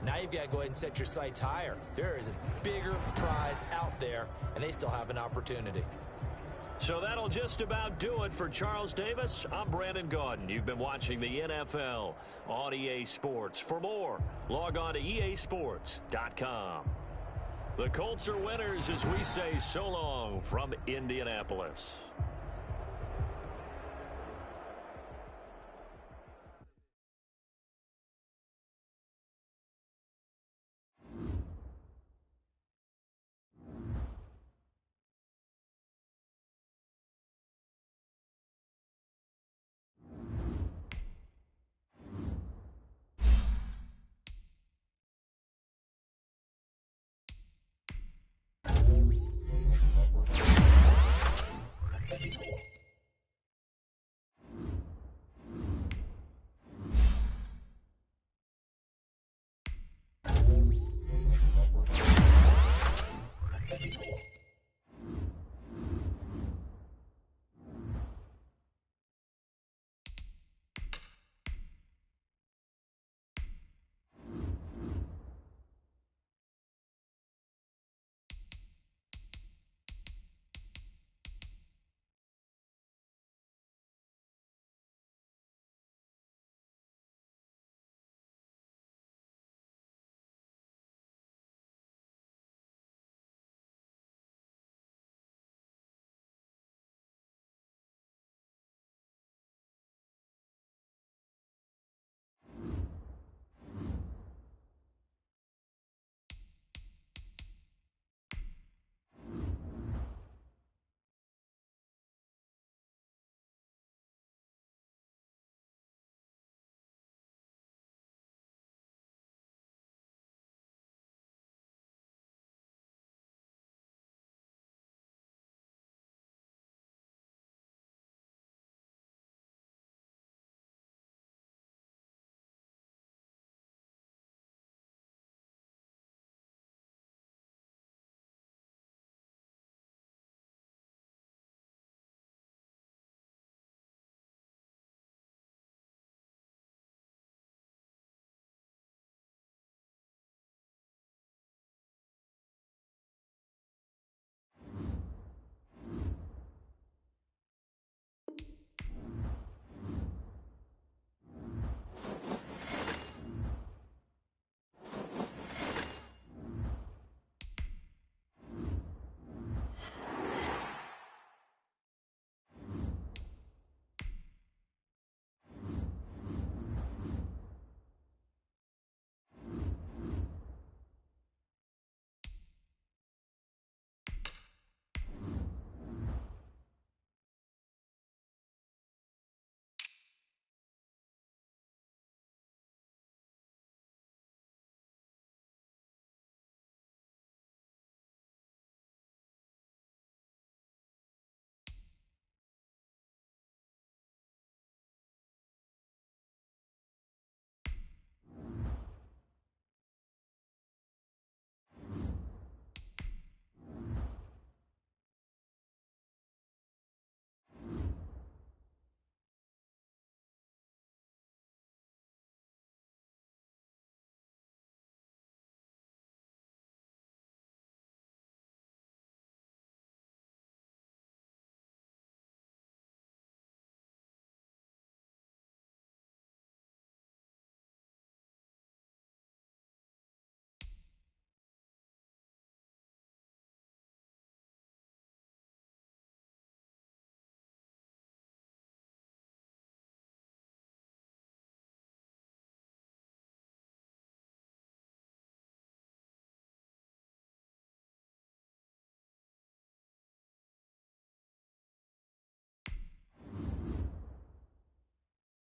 Now you've got to go ahead and set your sights higher. There is a bigger prize out there, and they still have an opportunity. So that'll just about do it for Charles Davis. I'm Brandon Gaudin. You've been watching the NFL on EA Sports. For more, log on to easports.com. The Colts are winners as we say so long from Indianapolis.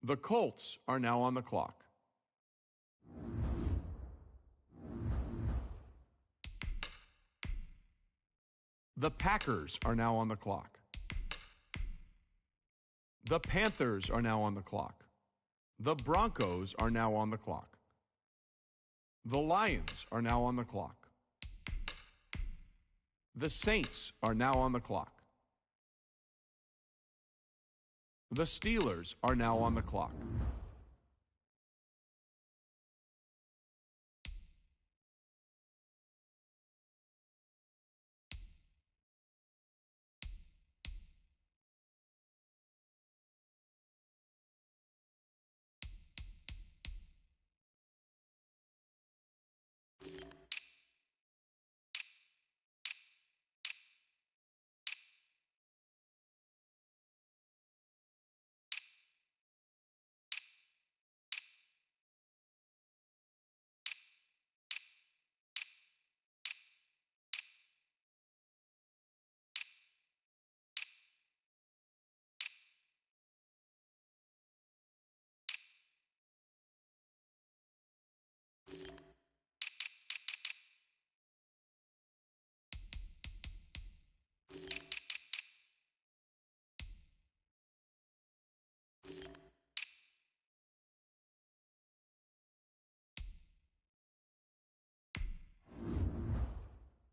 The Colts are now on the clock. The Packers are now on the clock. The Panthers are now on the clock. The Broncos are now on the clock. The Lions are now on the clock. The Saints are now on the clock. The Steelers are now on the clock.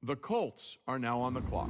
The Colts are now on the clock.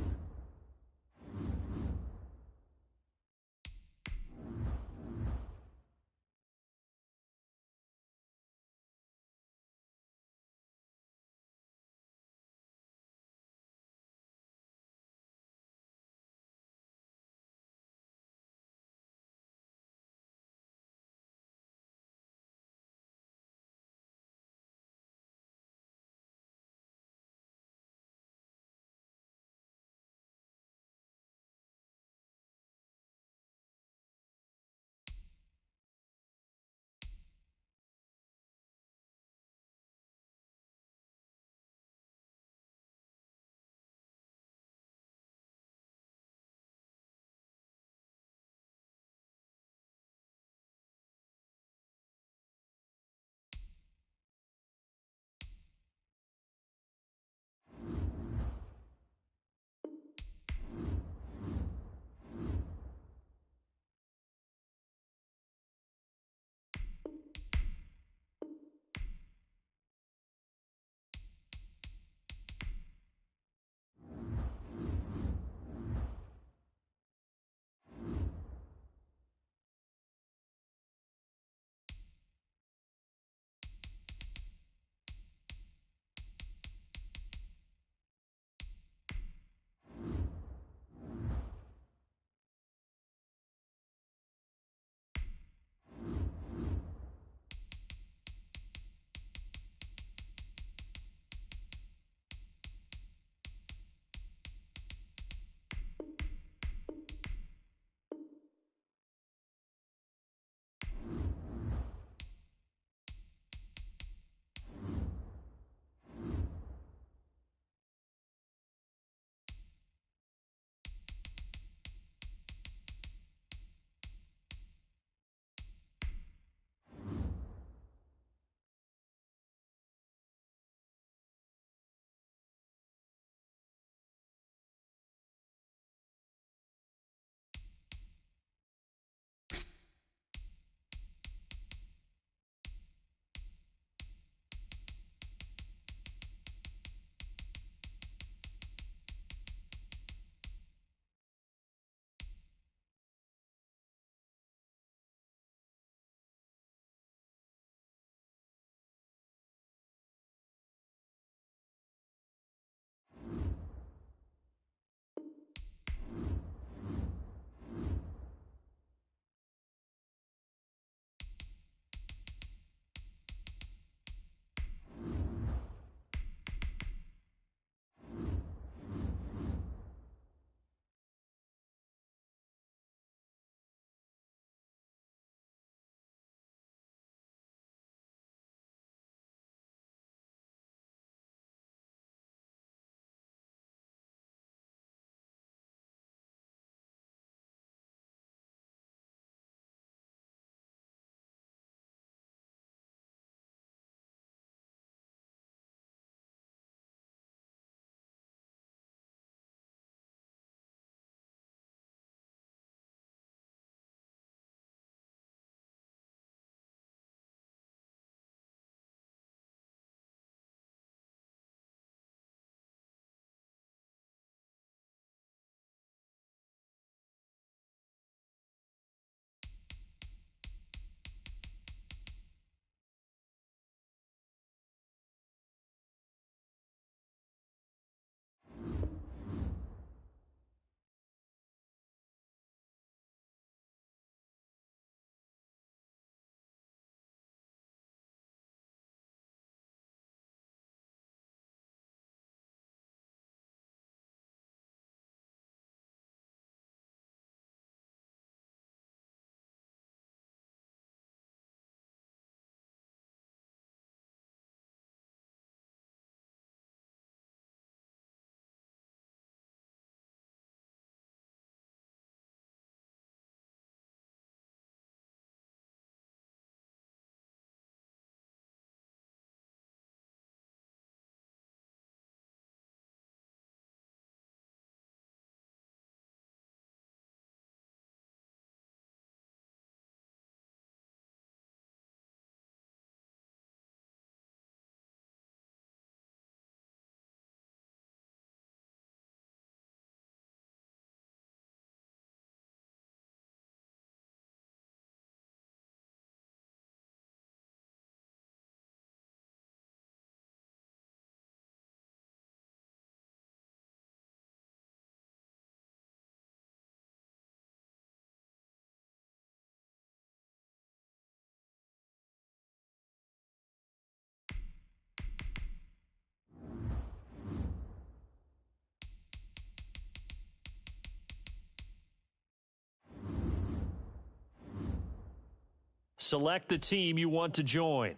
select the team you want to join.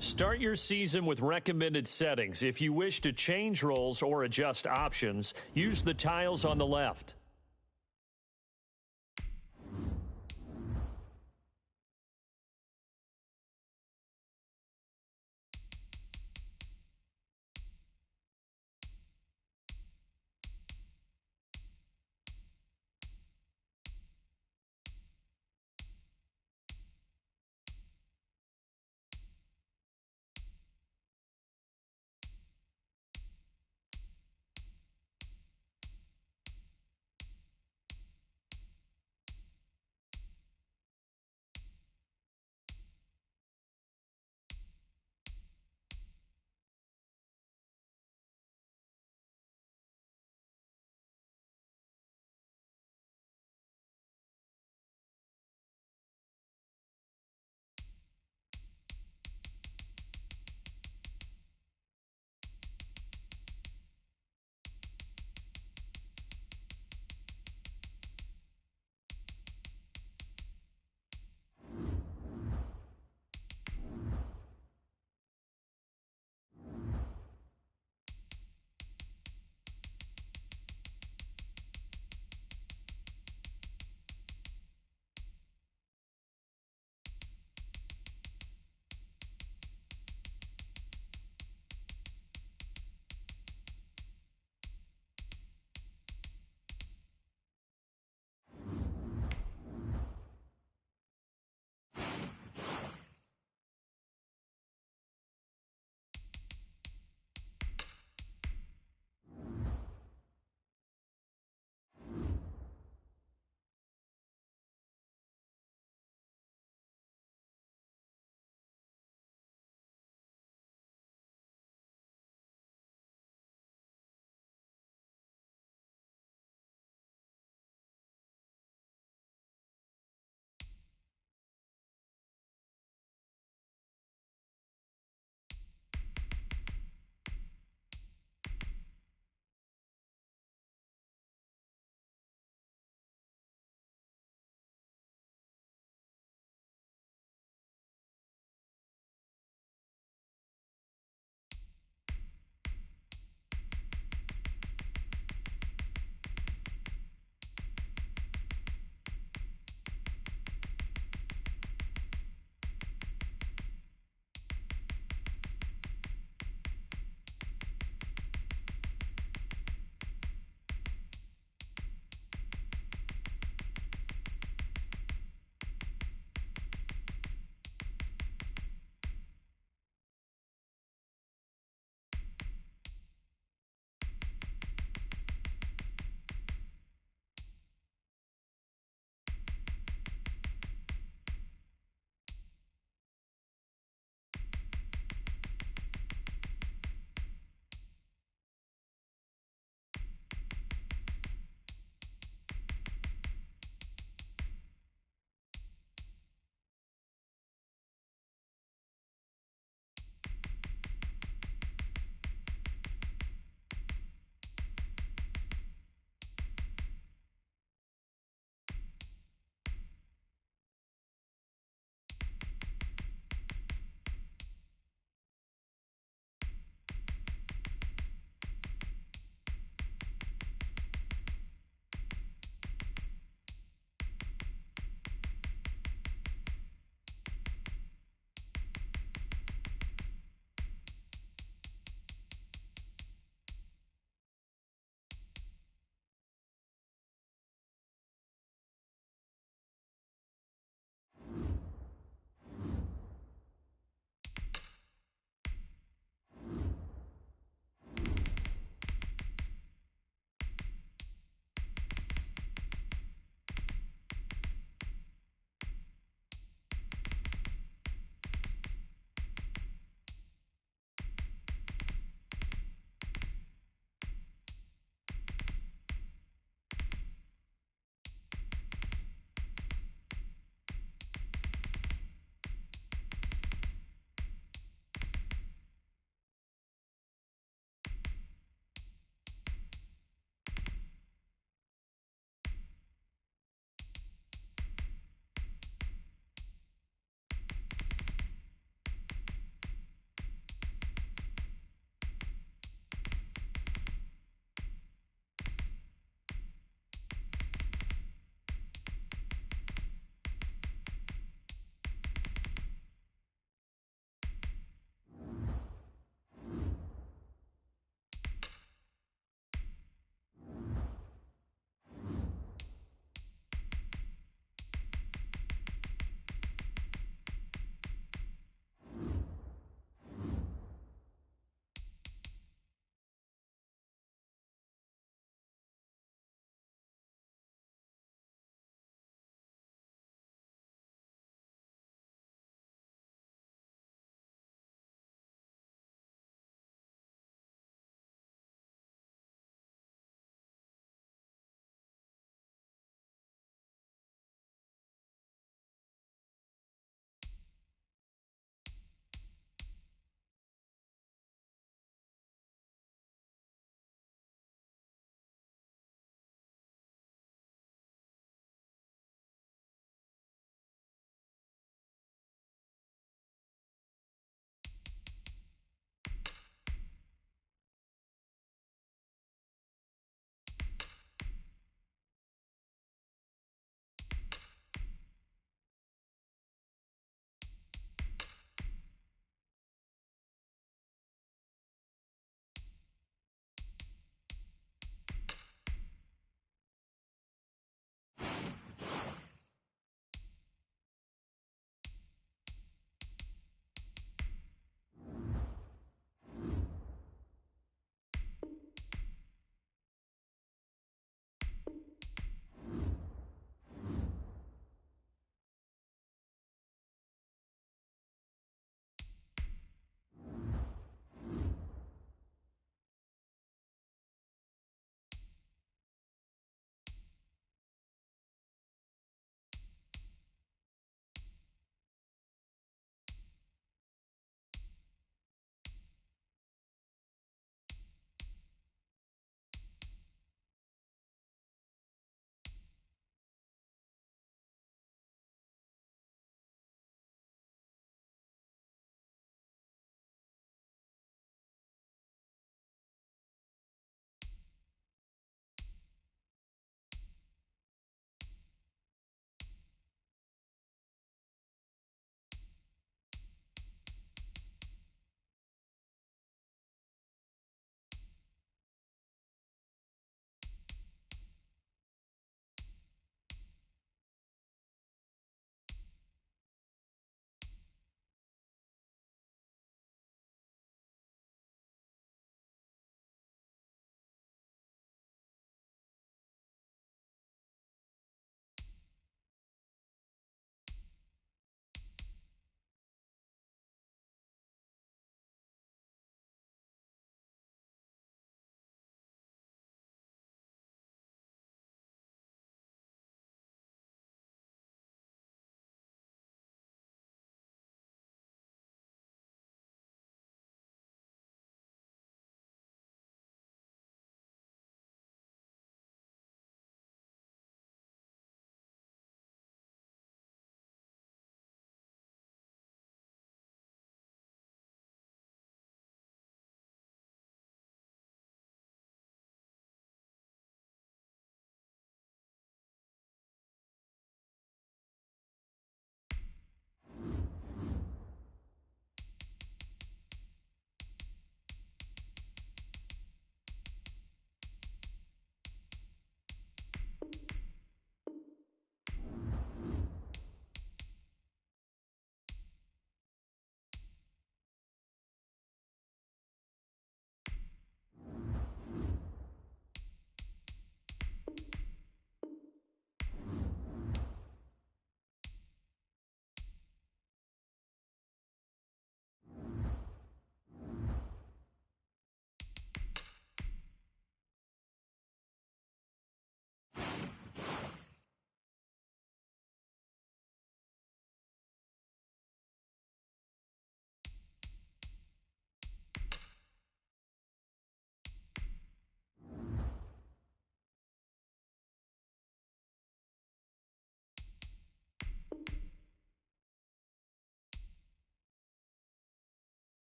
Start your season with recommended settings. If you wish to change roles or adjust options, use the tiles on the left.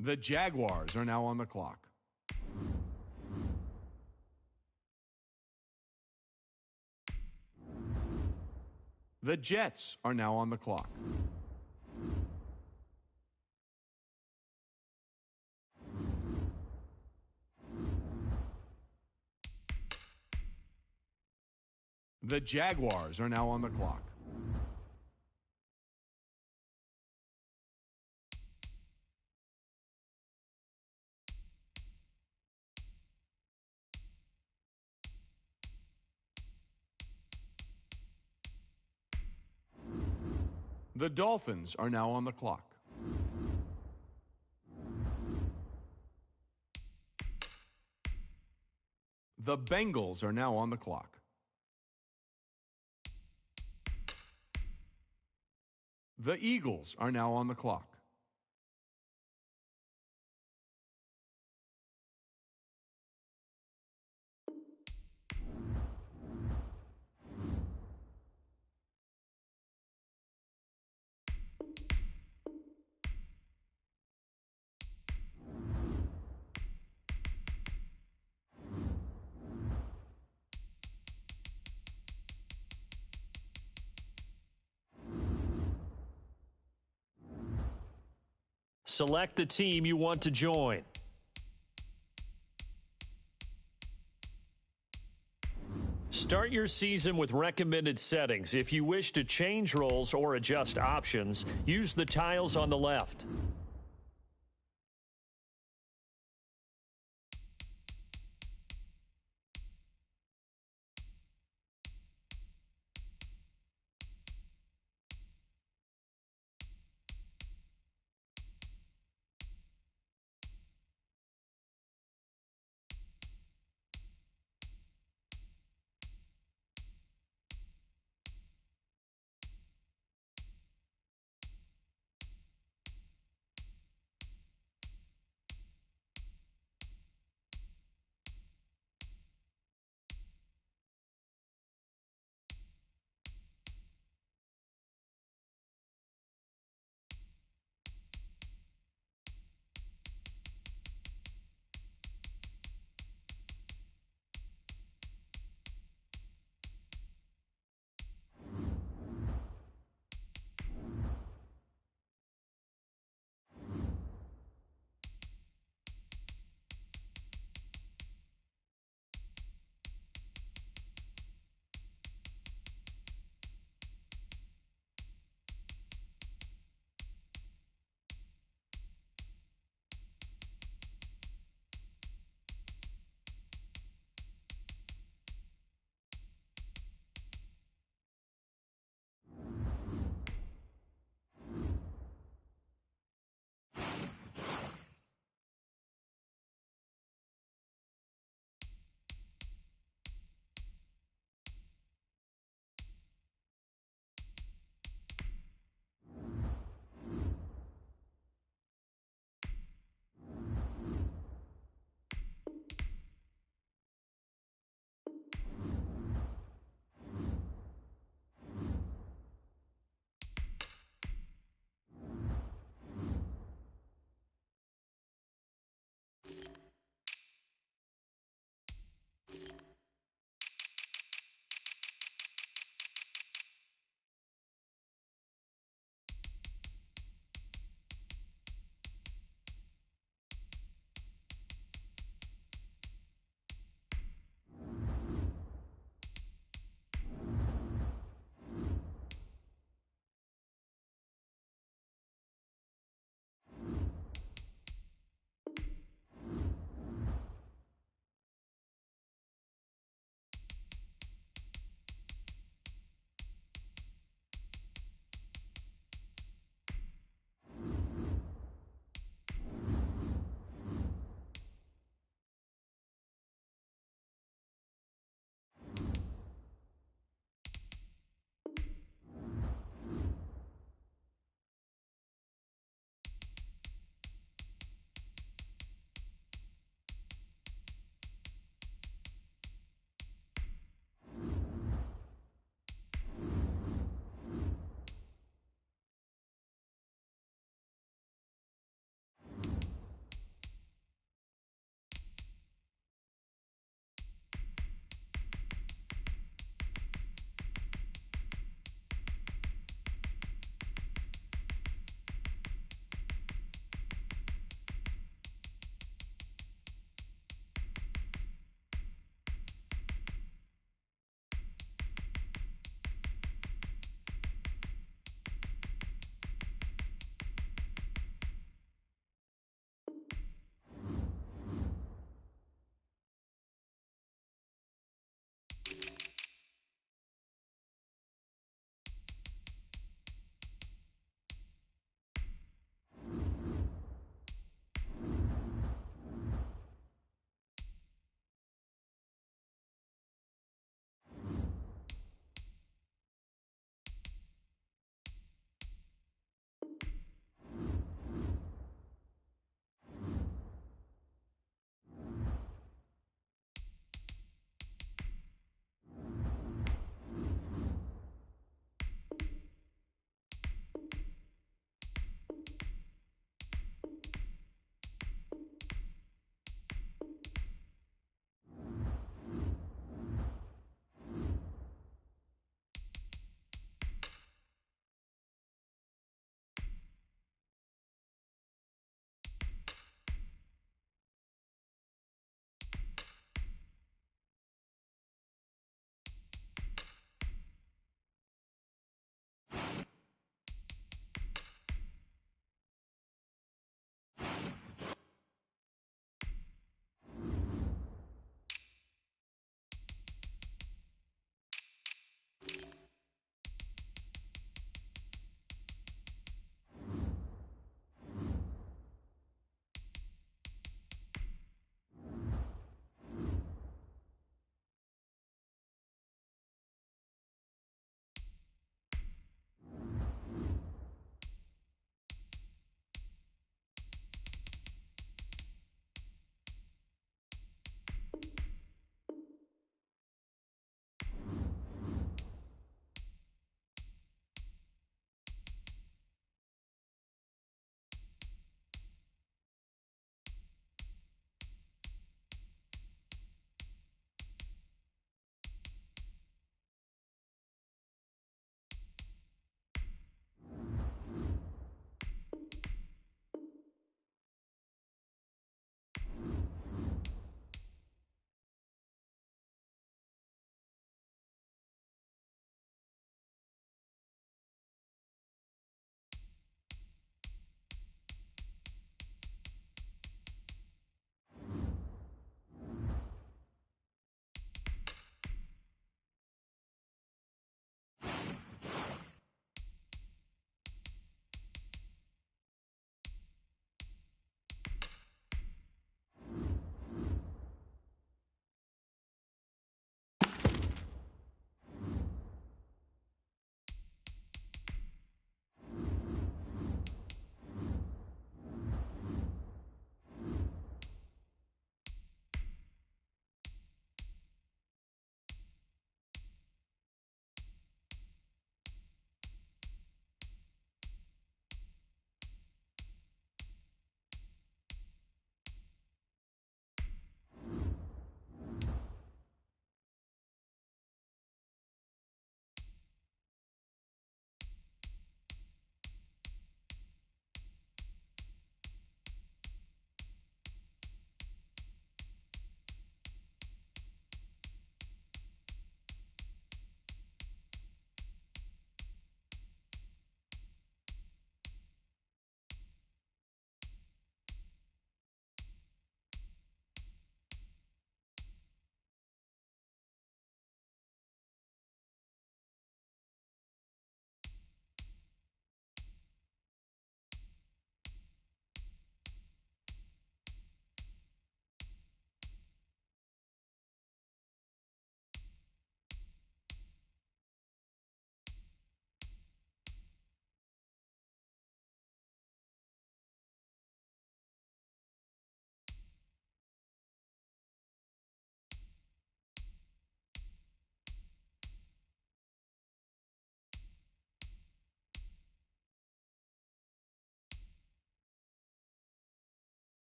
The Jaguars are now on the clock. The Jets are now on the clock. The Jaguars are now on the clock. The Dolphins are now on the clock. The Bengals are now on the clock. The Eagles are now on the clock. Select the team you want to join. Start your season with recommended settings. If you wish to change roles or adjust options, use the tiles on the left.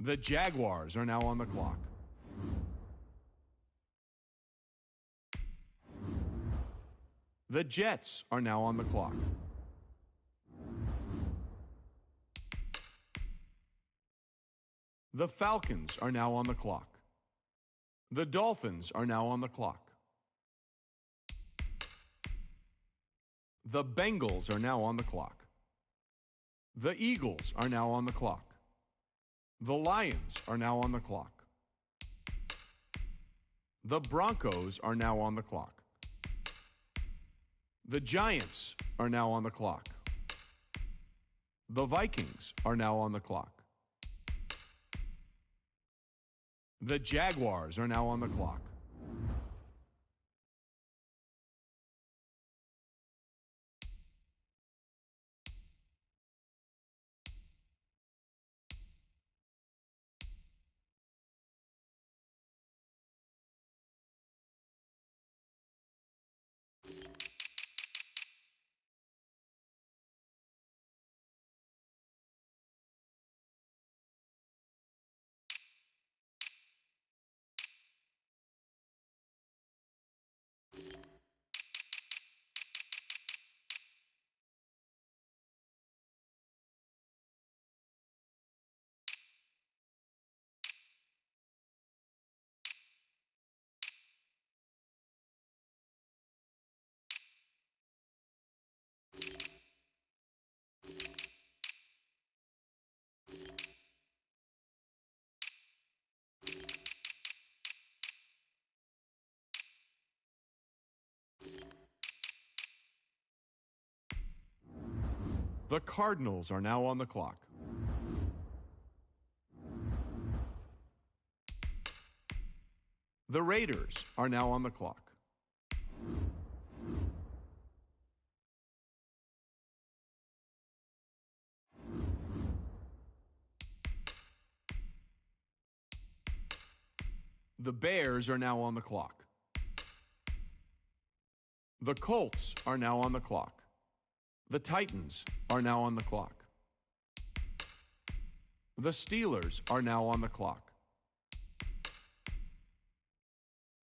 The Jaguars are now on the clock. The Jets are now on the clock. The Falcons are now on the clock. The Dolphins are now on the clock. The Bengals are now on the clock. The Eagles are now on the clock. The Lions are now on the clock. The Broncos are now on the clock. The Giants are now on the clock. The Vikings are now on the clock. The Jaguars are now on the clock. The Cardinals are now on the clock. The Raiders are now on the clock. The Bears are now on the clock. The Colts are now on the clock. The Titans are now on the clock. The Steelers are now on the clock.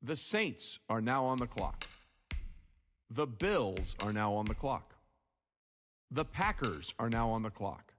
The Saints are now on the clock. The Bills are now on the clock. The Packers are now on the clock.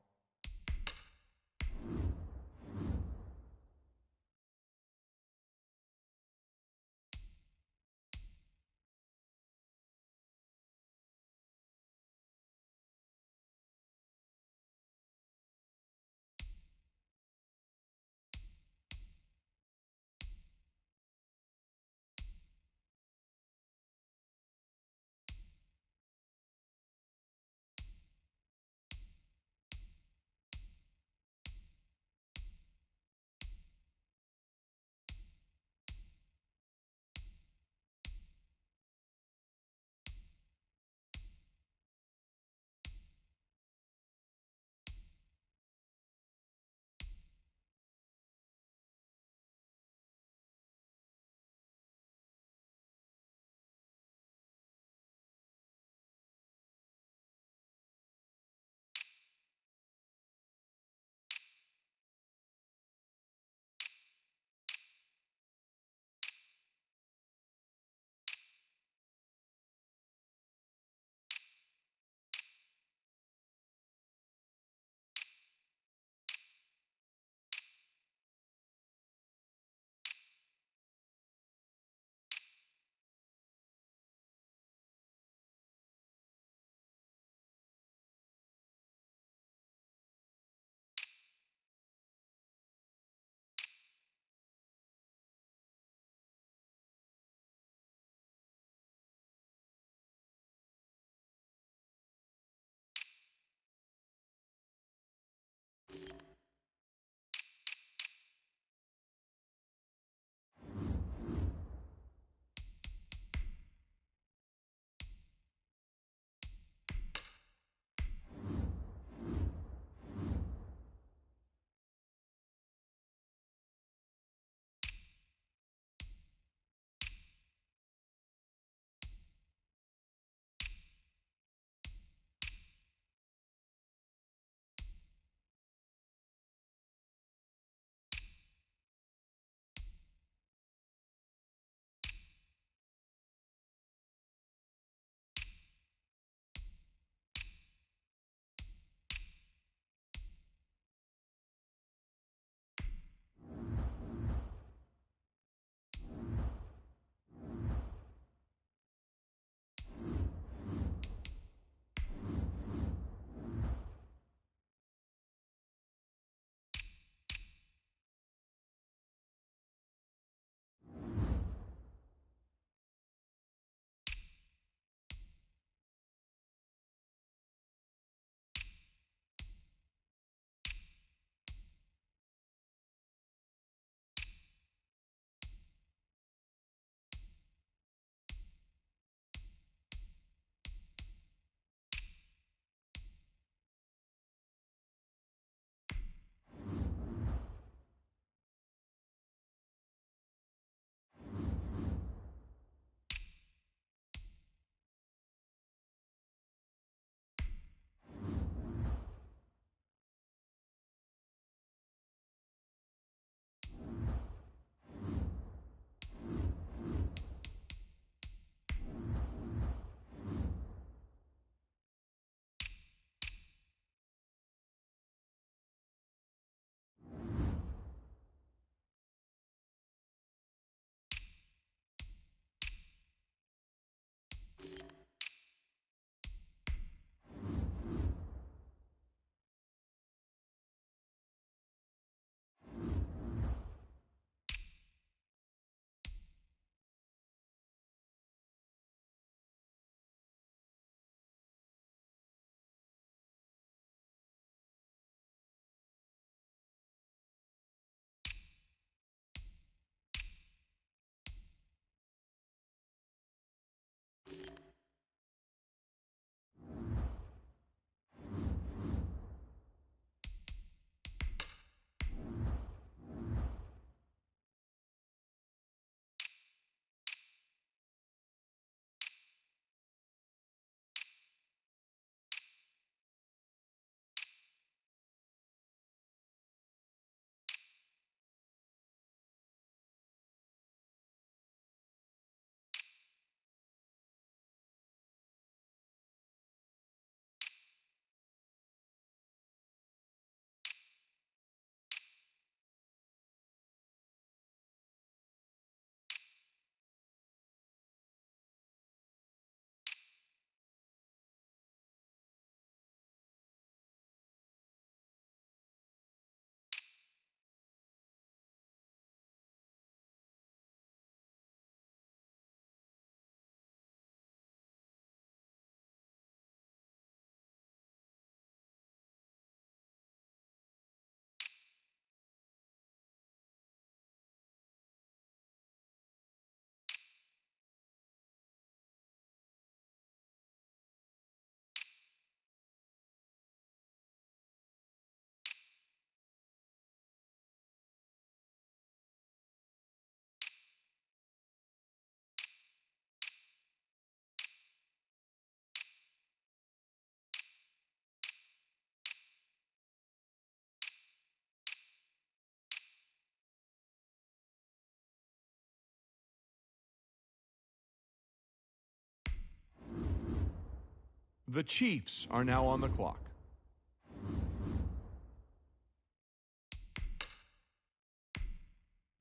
The Chiefs are now on the clock.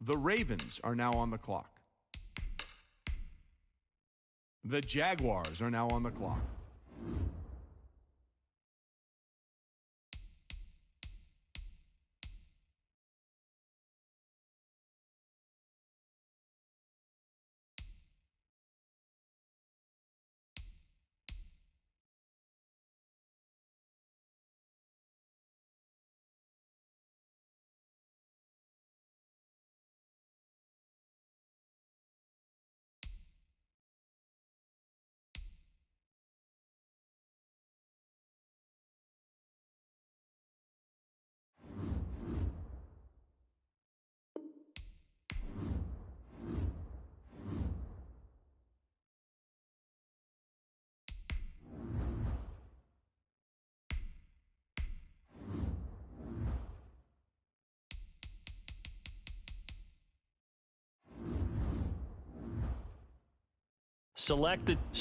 The Ravens are now on the clock. The Jaguars are now on the clock.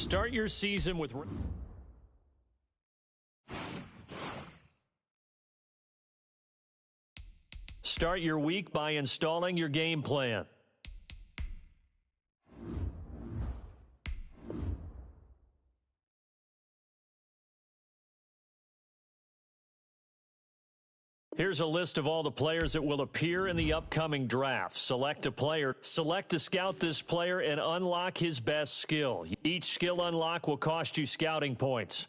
Start your season with... Start your week by installing your game plan. Here's a list of all the players that will appear in the upcoming draft. Select a player. Select to scout this player and unlock his best skill. Each skill unlock will cost you scouting points.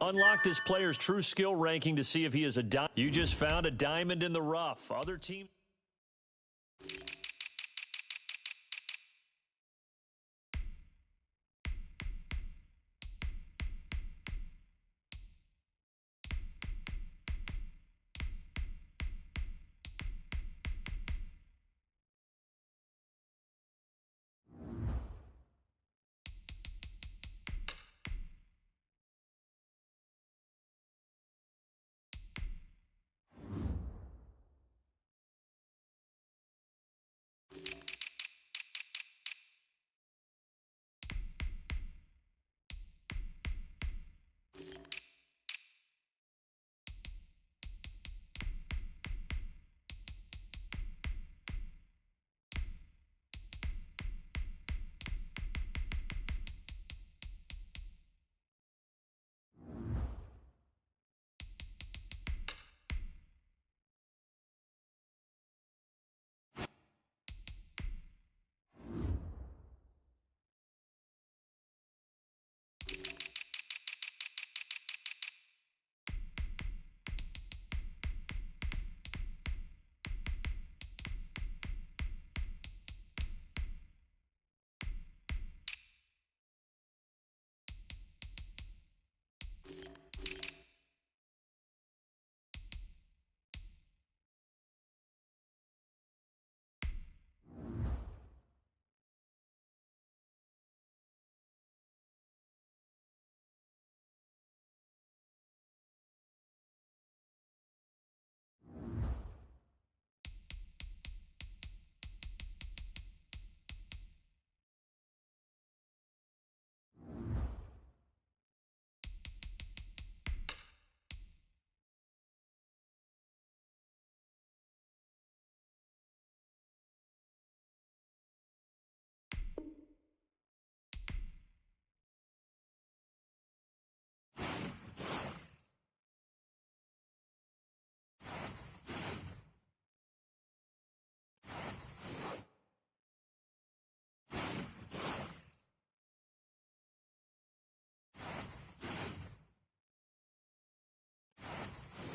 Unlock this player's true skill ranking to see if he is a diamond. You just found a diamond in the rough. Other teams...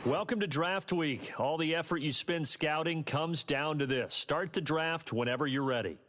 Welcome to Draft Week. All the effort you spend scouting comes down to this. Start the draft whenever you're ready.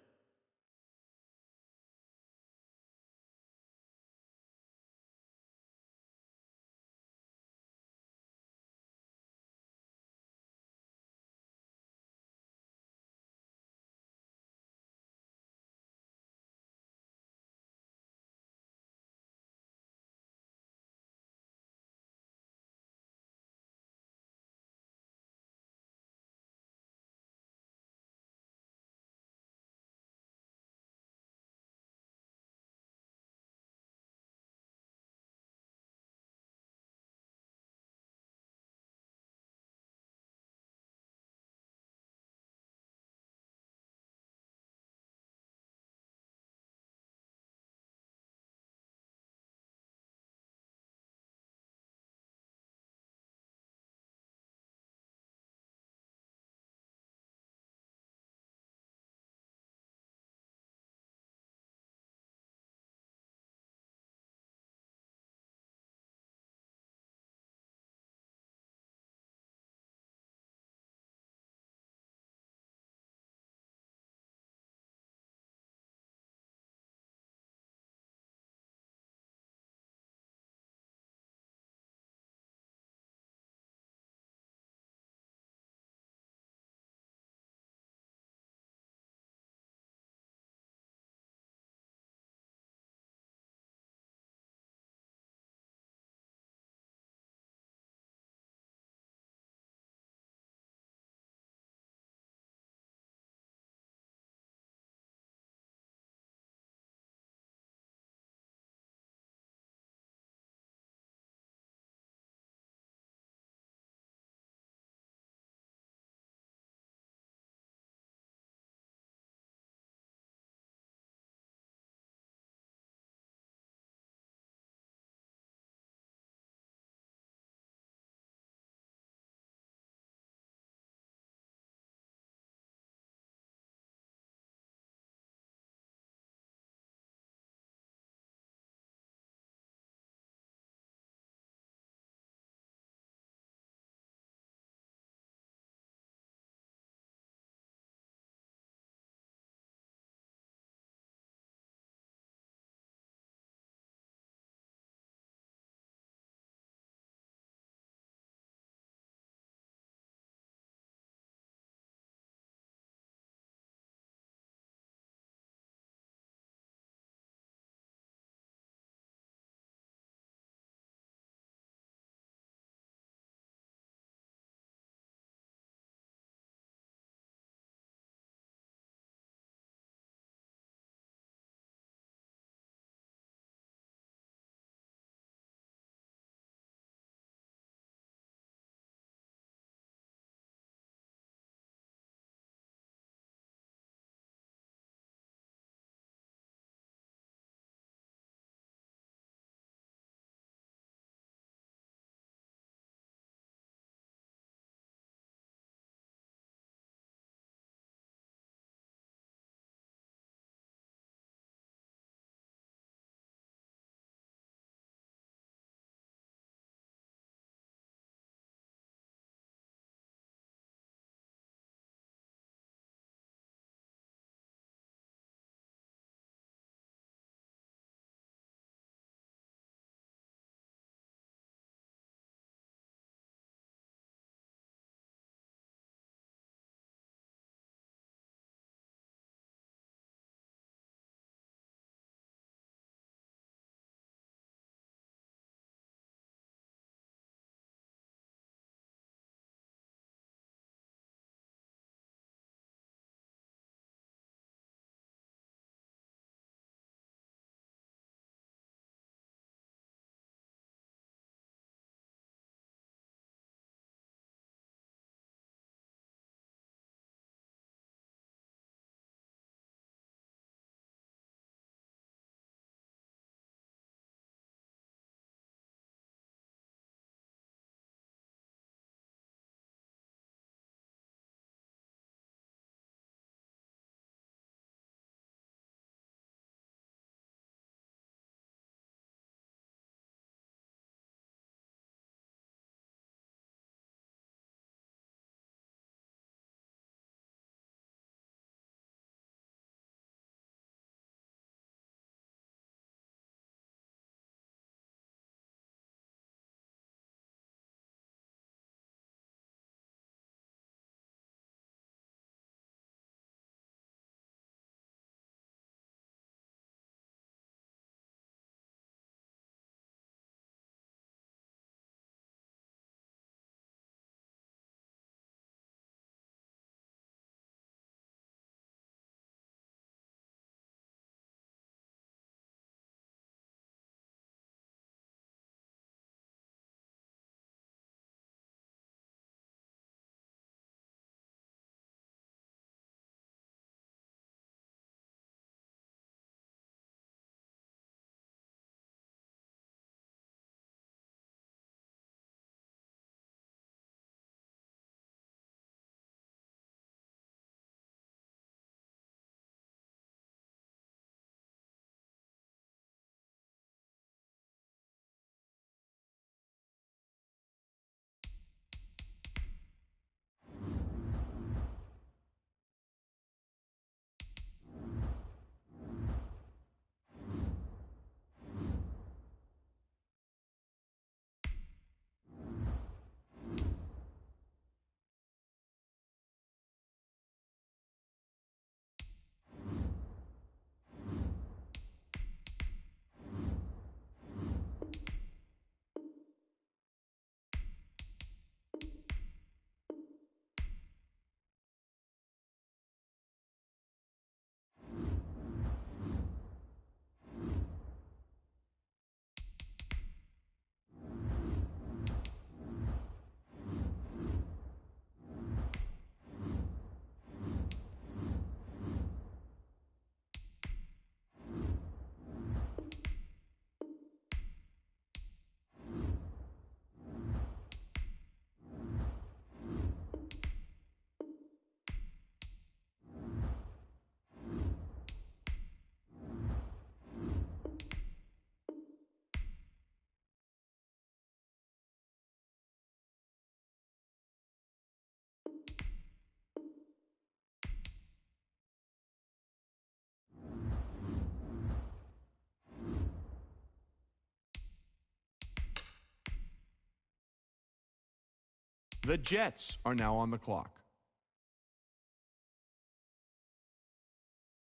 The Jets are now on the clock.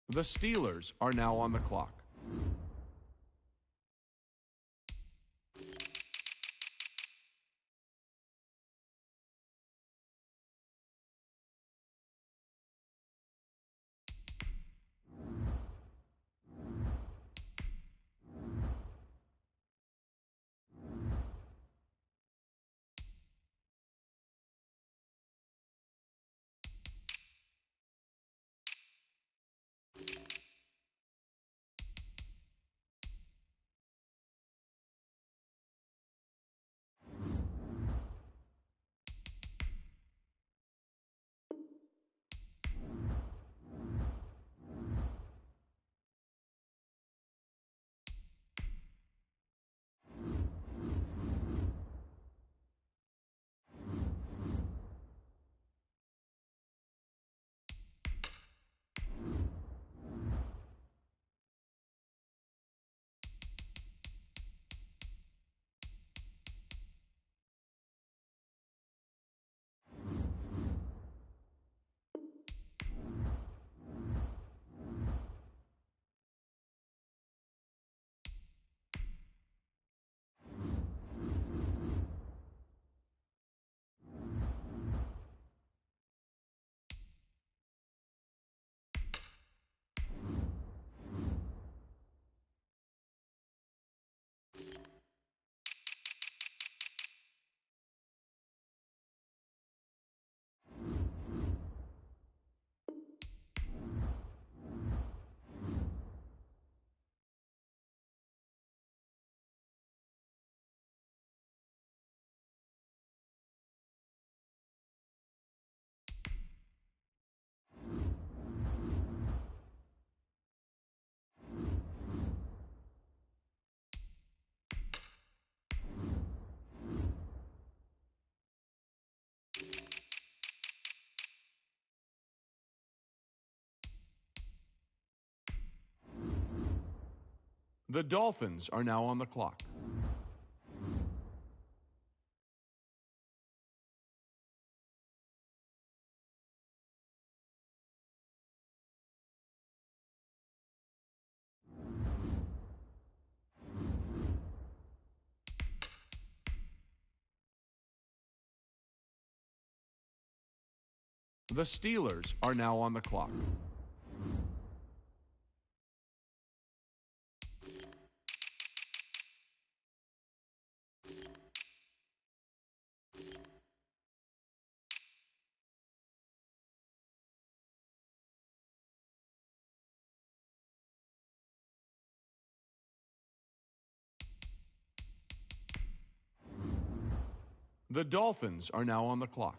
The Steelers are now on the clock. The Dolphins are now on the clock. The Steelers are now on the clock. The Dolphins are now on the clock.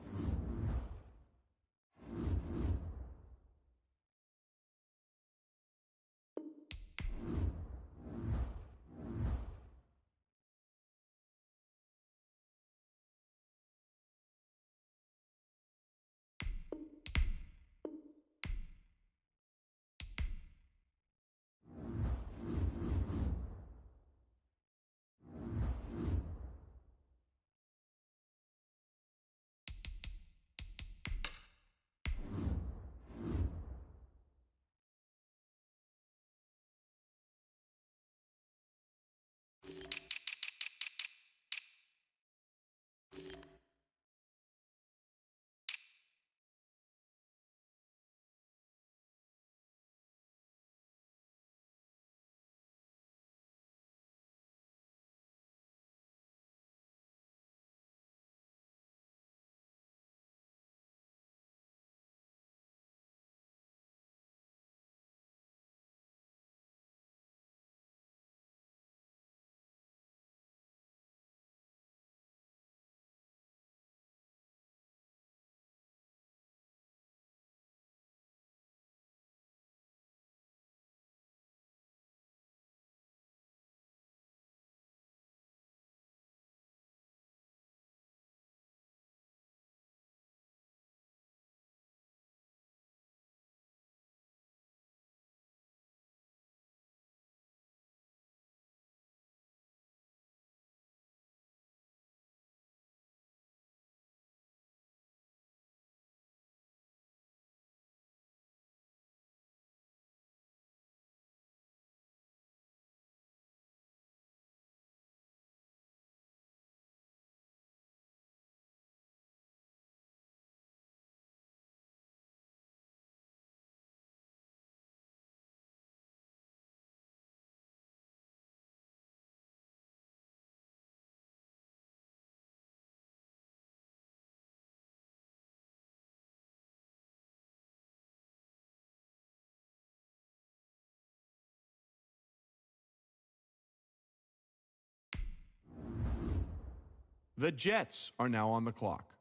The Jets are now on the clock.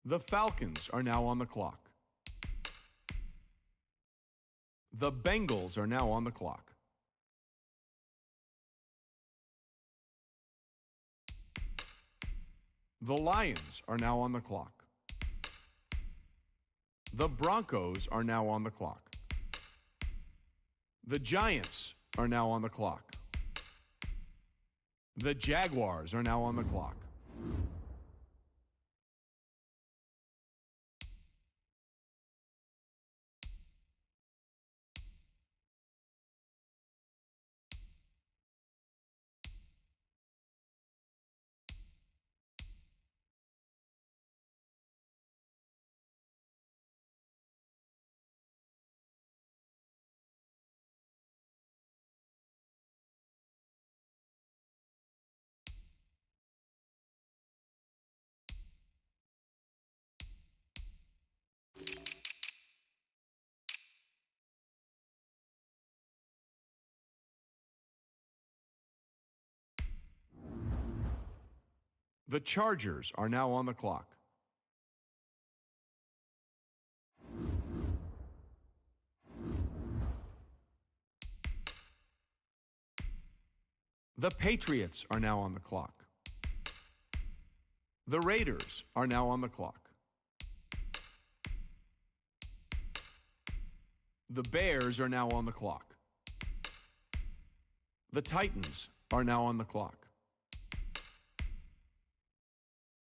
The Falcons are now on the clock. The Bengals are now on the clock. The Lions are now on the clock. The Broncos are now on the clock. The Giants are now on the clock. The Jaguars are now on the clock. The Chargers are now on the clock. The Patriots are now on the clock. The Raiders are now on the clock. The Bears are now on the clock. The Titans are now on the clock.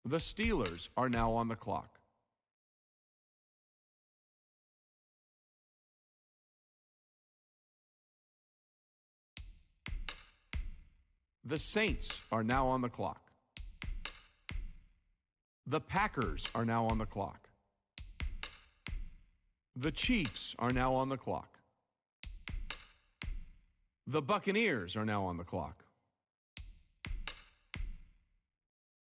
The Steelers are now on the clock. The Saints are now on the clock. The Packers are now on the clock. The Chiefs are now on the clock. The Buccaneers are now on the clock.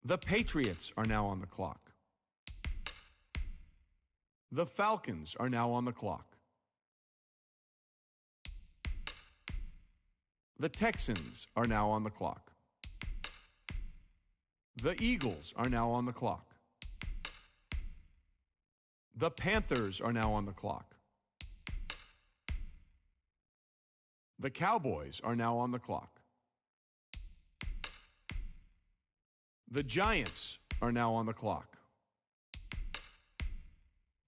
The Patriots are now on the clock. The Falcons are now on the clock. The Texans are now on the clock. The Eagles are now on the clock. The Panthers are now on the clock. The Cowboys are now on the clock. The Giants are now on the clock.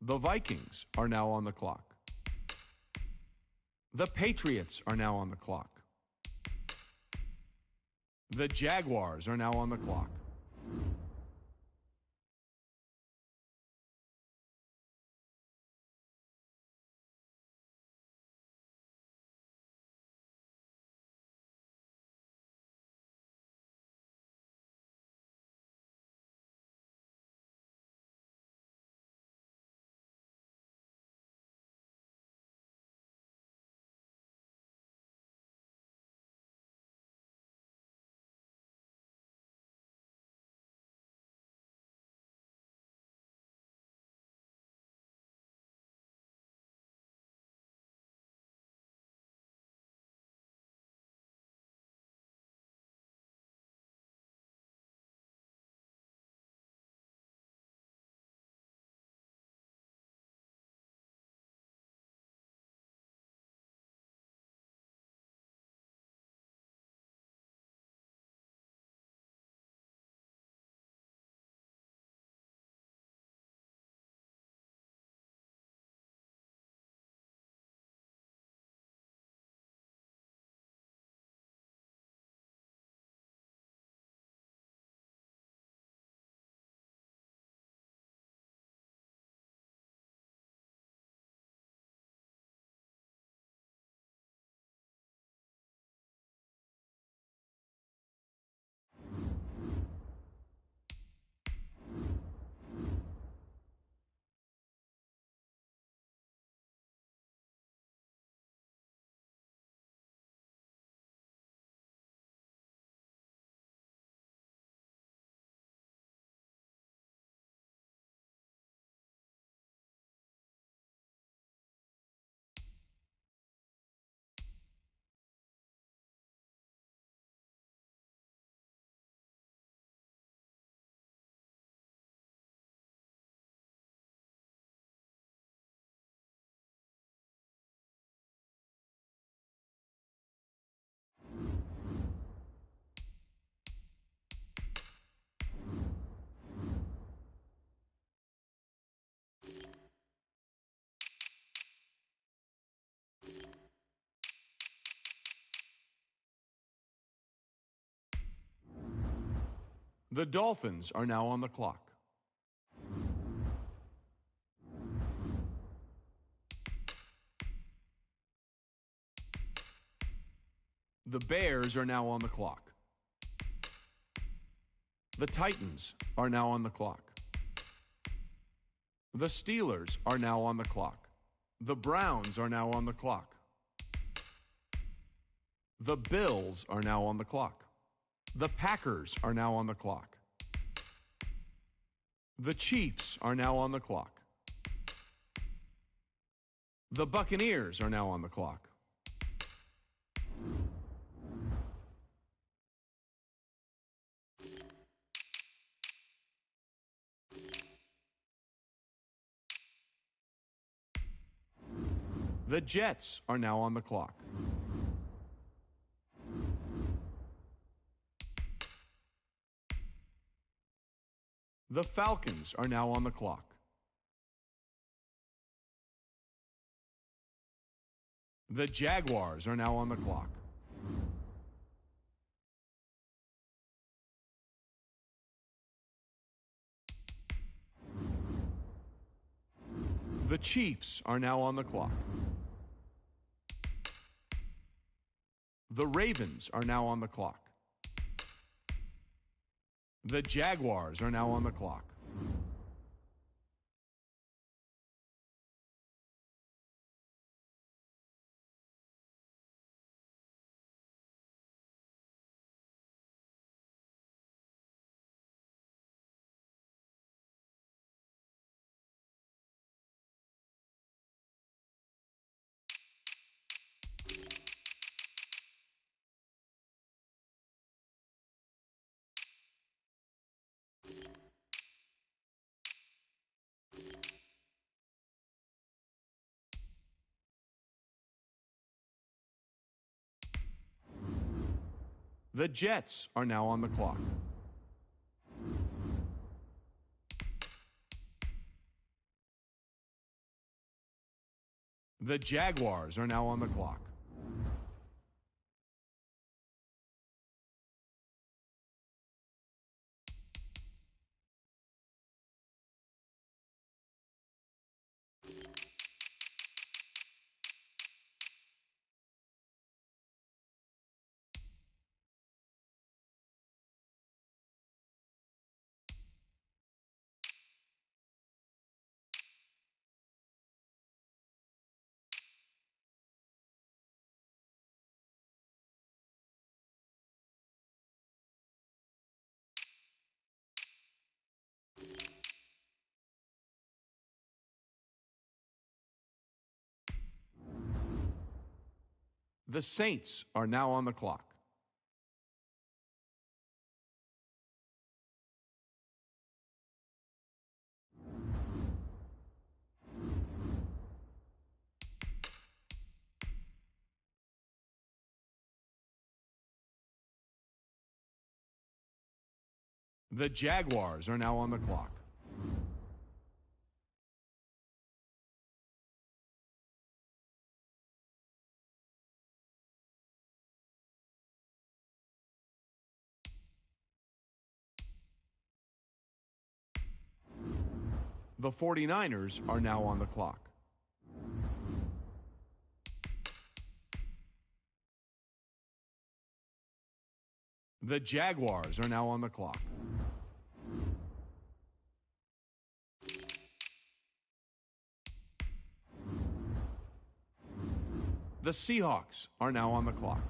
The Vikings are now on the clock. The Patriots are now on the clock. The Jaguars are now on the clock. The Dolphins are now on the clock. The Bears are now on the clock. The Titans are now on the clock. The Steelers are now on the clock. The Browns are now on the clock. The Bills are now on the clock. The Packers are now on the clock. The Chiefs are now on the clock. The Buccaneers are now on the clock. The Jets are now on the clock. The Falcons are now on the clock. The Jaguars are now on the clock. The Chiefs are now on the clock. The Ravens are now on the clock. The Jaguars are now on the clock. The Jets are now on the clock. The Jaguars are now on the clock. The Saints are now on the clock. The Jaguars are now on the clock. The 49ers are now on the clock. The Jaguars are now on the clock. The Seahawks are now on the clock.